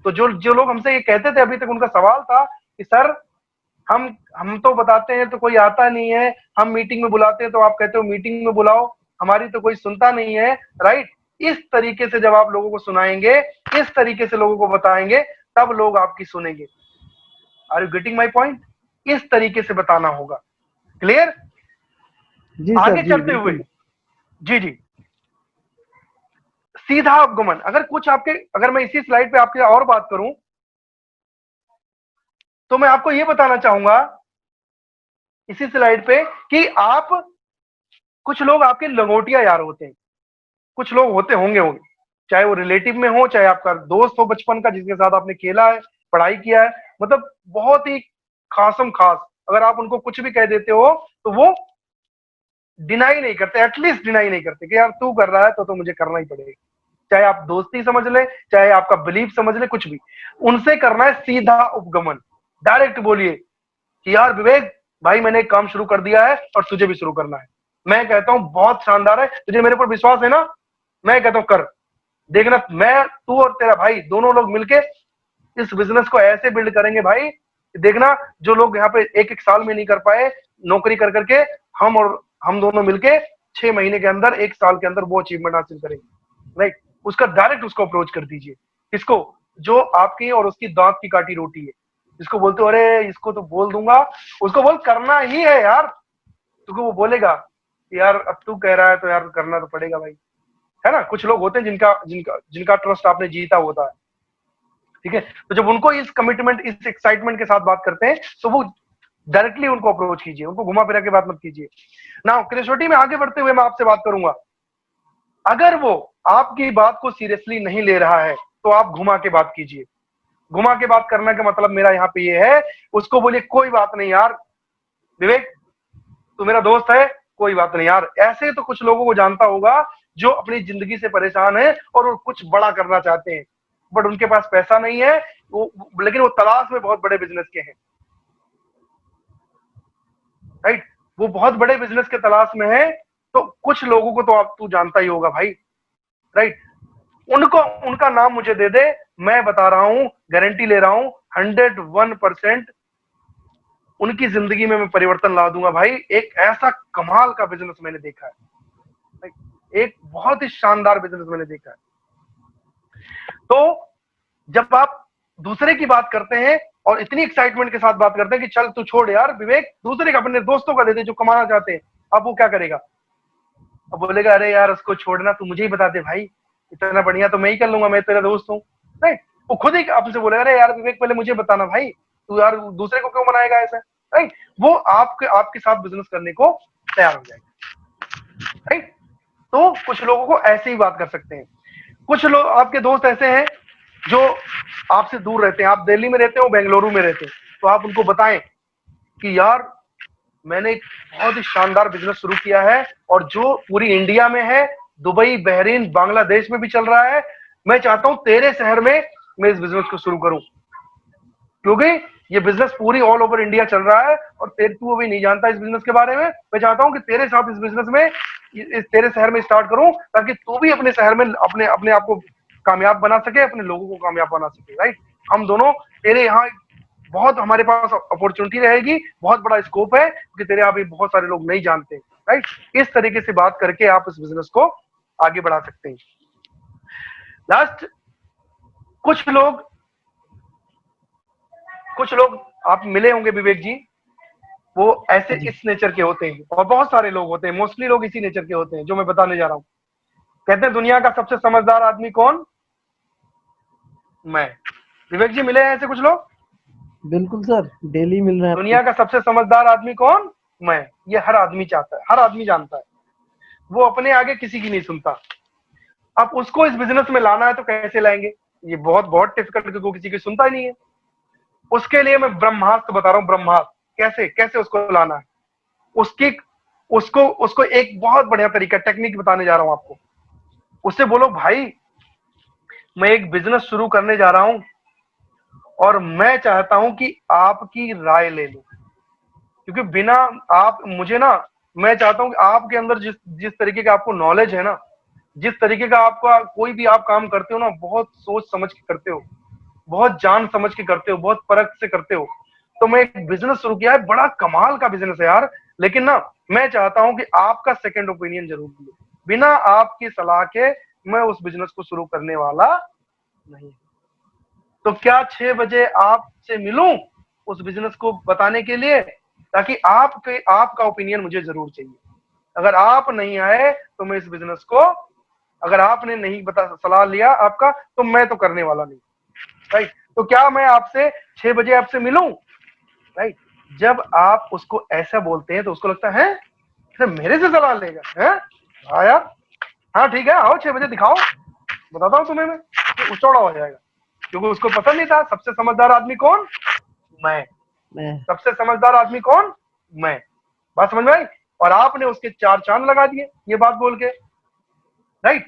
तो जो जो लोग हमसे ये कहते थे अभी तक, उनका सवाल था कि सर हम तो बताते हैं तो कोई आता नहीं है, हम मीटिंग में बुलाते हैं तो आप कहते हो मीटिंग में बुलाओ, हमारी तो कोई सुनता नहीं है, राइट। इस तरीके से जब आप लोगों को सुनाएंगे, इस तरीके से लोगों को बताएंगे, तब लोग आपकी सुनेंगे। Are you getting my point? इस तरीके से बताना होगा। क्लियर? जी सर, आगे जी चलते हुए, बिल्कुल। जी जी, सीधा अवगमन। अगर कुछ आपके, अगर मैं इसी स्लाइड पे आपके और बात करूं, तो मैं आपको यह बताना चाहूंगा इसी स्लाइड पे कि आप, कुछ लोग आपके लंगोटिया यार होते हैं, कुछ लोग होंगे, चाहे वो रिलेटिव में हो, चाहे आपका दोस्त हो बचपन का जिसके साथ आपने खेला है, पढ़ाई किया है, मतलब बहुत ही खासम खास। अगर आप उनको कुछ भी कह देते हो तो वो डिनाई नहीं करते, एटलीस्ट डिनाई नहीं करते कि यार तू कर रहा है तो मुझे करना ही पड़ेगा। चाहे आप दोस्ती समझ ले, चाहे आपका बिलीफ समझ ले, कुछ भी, उनसे करना है सीधा उपगमन। डायरेक्ट बोलिए कि यार विवेक भाई, मैंने एक काम शुरू कर दिया है और तुझे भी शुरू करना है। मैं कहता हूं बहुत शानदार है, तुझे मेरे पर विश्वास है ना? मैं कहता हूं कर, देखना मैं, तू और तेरा भाई दोनों लोग मिलके इस बिजनेस को ऐसे बिल्ड करेंगे भाई, देखना जो लोग यहाँ पे एक एक साल में नहीं कर पाए नौकरी कर करके, हम दोनों मिलके 6 महीने के अंदर, एक साल के अंदर वो अचीवमेंट हासिल करेंगे, राइट। उसका डायरेक्ट उसको अप्रोच कर दीजिए। इसको, जो आपकी और उसकी दांत की काटी रोटी है, इसको बोलते हो अरे इसको तो बोल दूंगा, उसको बोल करना ही है यार, क्योंकि वो बोलेगा यार अब तू कह रहा है तो यार करना तो पड़ेगा भाई, है ना। कुछ लोग होते हैं जिनका जिनका जिनका ट्रस्ट आपने जीता होता है, ठीक है। तो जब उनको इस कमिटमेंट, इस एक्साइटमेंट के साथ बात करते हैं, तो वो डायरेक्टली उनको अप्रोच कीजिए, उनको घुमा फिरा के बात मत कीजिए ना। क्रिएटिविटी में आगे बढ़ते हुए मैं आपसे बात करूंगा, अगर वो आपकी बात को सीरियसली नहीं ले रहा है तो आप घुमा के बात कीजिए। घुमा के बात करने का मतलब मेरा यहाँ पे ये है, उसको बोलिए कोई बात नहीं यार विवेक, तू मेरा दोस्त है, कोई बात नहीं यार। ऐसे तो कुछ लोगों को जानता होगा जो अपनी जिंदगी से परेशान है और वो कुछ बड़ा करना चाहते हैं, बट उनके पास पैसा नहीं है, लेकिन वो तलाश में बहुत बड़े बिजनेस के हैं, राइट। वो बहुत बड़े बिजनेस के तलाश में है। तो कुछ लोगों को तो तू जानता ही होगा भाई, राइट। उनको, उनका नाम मुझे दे दे, मैं बता रहा हूं, गारंटी ले रहा हूं, 101% उनकी जिंदगी में मैं परिवर्तन ला दूंगा भाई। एक ऐसा कमाल का बिजनेस मैंने देखा है, एक बहुत ही शानदार बिजनेस मैंने देखा है। तो जब आप दूसरे की बात करते हैं और इतनी एक्साइटमेंट के साथ बात करते हैं कि चल तू छोड़ यार विवेक, दूसरे का, अपने दोस्तों का दे दे जो कमाना चाहते हैं, अब वो क्या करेगा? अब बोलेगा अरे यार उसको छोड़ना, तू मुझे ही बता दे भाई, इतना बढ़िया तो मैं ही कर लूंगा, मैं तेरा दोस्त हूँ, नहीं। वो खुद ही आपसे बोलेगा अरे यार विवेक पहले मुझे बताना भाई, तू यार दूसरे को क्यों बनाएगा ऐसा, राइट। वो आपके साथ बिजनेस करने को तैयार हो जाएगा, राइट। तो कुछ लोगों को ऐसे ही बात कर सकते हैं। कुछ लोग आपके दोस्त ऐसे हैं जो आपसे दूर रहते हैं, आप दिल्ली में रहते हो, बेंगलुरु में रहते हैं, तो आप उनको बताएं कि यार मैंने एक बहुत ही शानदार बिजनेस शुरू किया है और जो पूरी इंडिया में है, दुबई, बहरीन, बांग्लादेश में भी चल रहा है, मैं चाहता हूं तेरे शहर में मैं इस बिजनेस को शुरू करूं, क्योंकि ये बिजनेस पूरी ऑल ओवर इंडिया चल रहा है और तू अभी नहीं जानता इस बिजनेस के बारे में। मैं चाहता हूं कि तेरे साथ इस बिजनेस में, इस तेरे शहर में स्टार्ट करूं, ताकि तू भी अपने शहर में अपने अपने आप को कामयाब बना सके, अपने लोगों को कामयाब बना सके, राइट। हम दोनों, तेरे यहाँ बहुत, हमारे पास अपॉर्चुनिटी रहेगी, बहुत बड़ा स्कोप है, क्योंकि तेरे यहाँ भी बहुत सारे लोग नहीं जानते, राइट। इस तरीके से बात करके आप इस बिजनेस को आगे बढ़ा सकते हैं। लास्ट, कुछ लोग आप मिले होंगे विवेक जी, वो ऐसे इस नेचर के होते हैं, और बहुत सारे लोग होते हैं, मोस्टली लोग इसी नेचर के होते हैं जो मैं बताने जा रहा हूं। कहते हैं दुनिया का सबसे समझदार आदमी कौन? मैं। विवेक जी मिले हैं ऐसे कुछ लोग? बिल्कुल सर, डेली मिल रहे हैं दुनिया आपको। का सबसे समझदार आदमी कौन? मैं। ये हर आदमी चाहता है, हर आदमी जानता है, वो अपने आगे किसी की नहीं सुनता। अब उसको इस बिजनेस में लाना है तो कैसे लाएंगे? ये बहुत बहुत डिफिकल्ट, क्योंकि वो किसी की सुनता ही नहीं है। उसके लिए मैं ब्रह्मास्त्र बता रहा हूं, ब्रह्मास्त्र, कैसे कैसे उसको लाना है। उसकी उसको उसको एक बहुत बढ़िया तरीका, टेक्निक बताने जा रहा हूं आपको। उससे बोलो भाई मैं एक बिजनेस शुरू करने जा रहा हूं और मैं चाहता हूं कि आपकी राय ले लूं, क्योंकि बिना आप मुझे ना, मैं चाहता हूं कि आपके अंदर जिस जिस तरीके का आपको नॉलेज है ना, जिस तरीके का आपका कोई भी आप काम करते हो ना, बहुत सोच समझ के करते हो, बहुत जान समझ के करते हो, बहुत परख से करते हो। तो मैं एक बिजनेस शुरू किया है, बड़ा कमाल का बिजनेस है यार, लेकिन ना मैं चाहता हूं कि आपका सेकंड ओपिनियन जरूर लो। बिना आपकी सलाह के मैं उस बिजनेस को शुरू करने वाला नहीं। तो क्या 6 बजे आपसे मिलूं उस बिजनेस को बताने के लिए, ताकि आपका ओपिनियन मुझे जरूर चाहिए। अगर आप नहीं आए तो मैं इस बिजनेस को, अगर आपने नहीं बता सलाह लिया आपका, तो मैं तो करने वाला नहीं। राइट? तो क्या मैं आपसे 6 बजे आपसे मिलूं? राइट? जब आप उसको ऐसा बोलते हैं तो उसको लगता है मेरे से सलाह लेगा है। हाँ यार, हाँ ठीक है, आओ 6 बजे दिखाओ, बताता हूँ तुम्हें मैं। तो उचौड़ा हो जाएगा, क्योंकि उसको पसंद नहीं था। सबसे समझदार आदमी कौन? मैं। सबसे समझदार आदमी कौन? मैं। बात समझ में आई? और आपने उसके 4 चांद लगा दिए ये बात बोल के। राइट?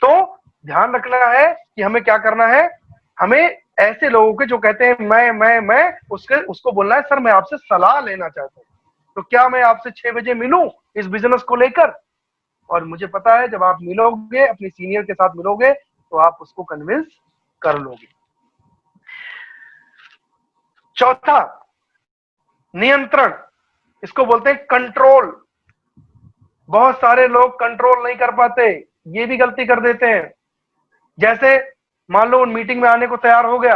तो ध्यान रखना है कि हमें क्या करना है। हमें ऐसे लोगों के जो कहते हैं मैं उसको बोलना है, सर मैं आपसे सलाह लेना चाहता हूँ, तो क्या मैं आपसे 6 बजे मिलूं इस बिजनेस को लेकर? और मुझे पता है जब आप मिलोगे, अपने सीनियर के साथ मिलोगे, तो आप उसको कन्विंस कर लोगे। चौथा, नियंत्रण, इसको बोलते हैं कंट्रोल। बहुत सारे लोग कंट्रोल नहीं कर पाते, ये भी गलती कर देते हैं। जैसे मान लो मीटिंग में आने को तैयार हो गया,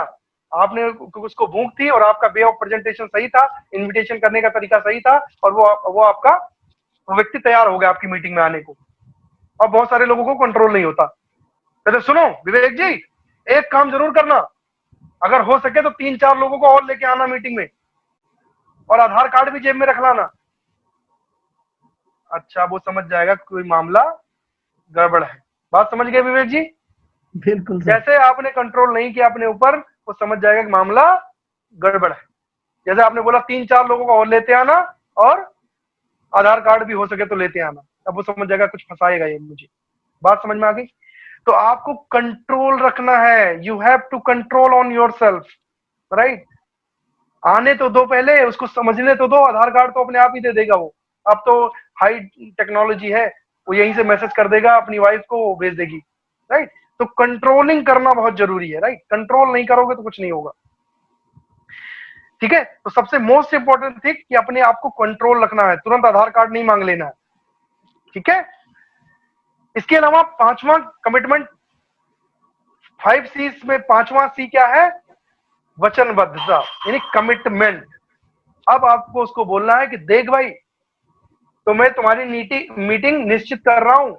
आपने उसको भूख थी और आपका वे ऑफ प्रेजेंटेशन सही था, इनविटेशन करने का तरीका सही था, और वो आपका व्यक्ति तैयार हो गया आपकी मीटिंग में आने को। और बहुत सारे लोगों को कंट्रोल नहीं होता। कहते सुनो विवेक जी, एक काम जरूर करना, अगर हो सके तो 3-4 लोगों को और लेके आना मीटिंग में, और आधार कार्ड भी जेब में रख लाना। अच्छा, वो समझ जाएगा कोई मामला गड़बड़ है। बात समझ गए विवेक जी? बिल्कुल सर। जैसे आपने कंट्रोल नहीं किया अपने ऊपर, वो समझ जाएगा कि मामला गड़बड़ है। जैसे आपने बोला 3-4 लोगों को और लेते आना, और आधार कार्ड भी हो सके तो लेते आना, अब वो समझ जाएगा कुछ फंसाएगा ये मुझे। बात समझ में आ गई? तो आपको कंट्रोल रखना है। You have to control on your self. Right? आने तो दो, पहले उसको समझने तो दो। आधार कार्ड तो अपने आप ही दे देगा वो, अब तो हाई टेक्नोलॉजी है, वो यहीं से मैसेज कर देगा, अपनी वाइफ को भेज देगी। राइट? तो कंट्रोलिंग करना बहुत जरूरी है। राइट? कंट्रोल नहीं करोगे तो कुछ नहीं होगा। ठीक है? तो सबसे मोस्ट इंपॉर्टेंट थिंग कि अपने आप को कंट्रोल रखना है, तुरंत आधार कार्ड नहीं मांग लेना है। ठीक है? इसके अलावा 5वां कमिटमेंट, 5 सी में 5वां सी क्या है? वचनबद्धता, यानी कमिटमेंट। अब आपको उसको बोलना है कि देख भाई, तो मैं तुम्हारी मीटिंग निश्चित कर रहा हूं,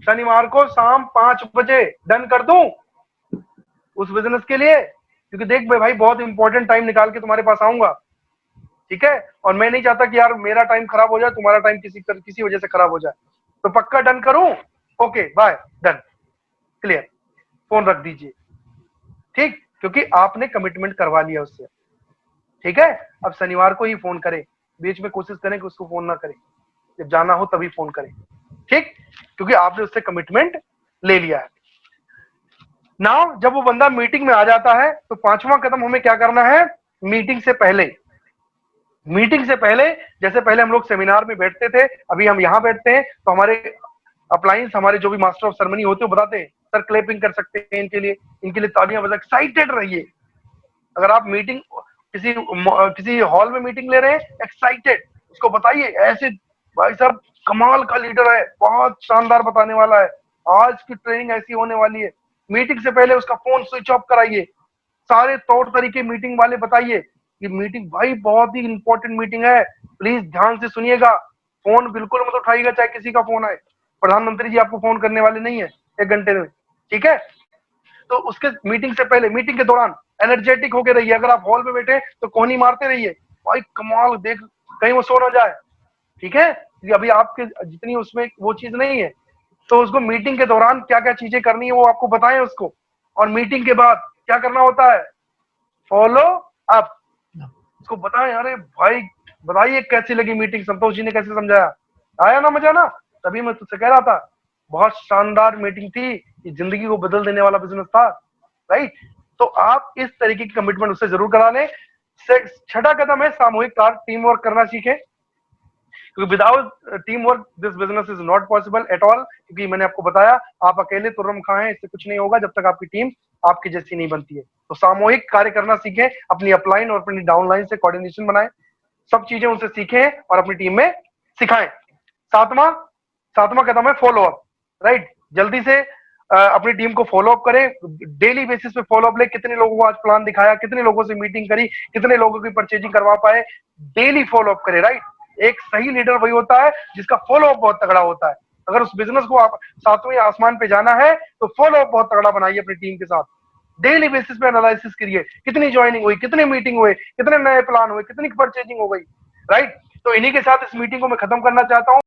शनिवार को शाम 5 बजे डन कर दूं उस बिजनेस के लिए, क्योंकि देख भाई बहुत इंपॉर्टेंट टाइम निकाल के तुम्हारे पास आऊंगा। ठीक है? और मैं नहीं चाहता कि यार मेरा टाइम खराब हो जाए, तुम्हारा टाइम किसी वजह से खराब हो जाए। तो पक्का डन करूं? Okay bye, done, clear, phone रख दीजिए। ठीक? क्योंकि आपने कमिटमेंट करवा लिया उससे। ठीक है? अब शनिवार को ही फोन करें, बीच में कोशिश करें कि उसको फोन ना करें, जब जाना हो तभी फोन करें। ठीक? क्योंकि आपने उससे कमिटमेंट ले लिया है। नाउ जब वो बंदा मीटिंग में आ जाता है, तो 5वां कदम हमें क्या करना है? मीटिंग से पहले, मीटिंग से पहले, जैसे पहले हम लोग सेमिनार में बैठते थे, अभी हम यहां बैठते हैं, तो हमारे अप्लायंस, हमारे जो भी मास्टर ऑफ सेरेमनी होते हैं, बताते हैं सर क्लैपिंग कर सकते हैं इनके लिए तालियां बजा, एक्साइटेड रहिए। अगर आप मीटिंग किसी हॉल में मीटिंग ले रहे हैं, एक्साइटेड, उसको बताइए ऐसे, भाई साहब कमाल का लीडर है, बहुत शानदार बताने वाला है, आज की ट्रेनिंग ऐसी होने वाली है। मीटिंग से पहले उसका फोन स्विच ऑफ कराइए, सारे तौर तरीके मीटिंग वाले बताइए कि मीटिंग भाई बहुत ही इंपॉर्टेंट मीटिंग है, प्लीज ध्यान से सुनिएगा, फोन बिल्कुल मत उठाइएगा चाहे किसी का फोन आए, प्रधानमंत्री जी आपको फोन करने वाले नहीं है 1 घंटे में। ठीक है? तो उसके मीटिंग से पहले, मीटिंग के दौरान एनर्जेटिक होकर रहिए। अगर आप हॉल में बैठे तो कोहनी मारते रहिए, भाई कमाल, देख कहीं वो सो ना जाए। ठीक है? अभी आपके जितनी उसमें वो चीज नहीं है, तो उसको मीटिंग के दौरान क्या क्या चीजें करनी है वो आपको बताएं उसको, और मीटिंग के बाद क्या करना होता है? फॉलो अप, उसको बताएं, अरे भाई बताइए कैसी लगी मीटिंग, संतोष जी ने कैसे समझाया, आया ना मजा ना? तभी मैं तुझसे कह रहा था, बहुत शानदार मीटिंग थी, ये जिंदगी को बदल देने वाला बिजनेस था, राइट? तो आप इस तरीके की कमिटमेंट उससे जरूर करा लें। छठा कदम है सामूहिक कार्य, टीम वर्क करना सीखें, क्योंकि without team work this business is not possible at all. क्योंकि मैंने आपको बताया, आप अकेले तुर्रम खाएं, इससे कुछ नहीं होगा जब तक आपकी टीम आपकी जैसी नहीं बनती है। तो सामूहिक कार्य करना सीखें, अपनी अपलाइन और अपनी डाउनलाइन से कोऑर्डिनेशन बनाएं, सब चीजें उनसे सीखें और अपनी टीम में सिखाएं। सातवां कदम है फॉलो अप, राइट? जल्दी से अपनी टीम को फॉलो अप करें, डेली बेसिस पे फॉलो अप ले, कितने लोगों को आज प्लान दिखाया, कितने लोगों से मीटिंग करी, कितने लोगों की परचेजिंग करवा पाए, डेली फॉलो अप करें, राइट? एक सही लीडर वही होता है जिसका फॉलो अप बहुत तगड़ा होता है। अगर उस बिजनेस को आप सातवें आसमान पे जाना है तो फॉलो अप बहुत तगड़ा बनाइए अपनी टीम के साथ। डेली बेसिस पे एनालिसिस करिए, कितनी ज्वाइनिंग हुई, कितनी मीटिंग हुए, कितने नए प्लान हुए, कितनी परचेजिंग हो गई, राइट? तो इन्हीं के साथ इस मीटिंग को मैं खत्म करना चाहता हूं।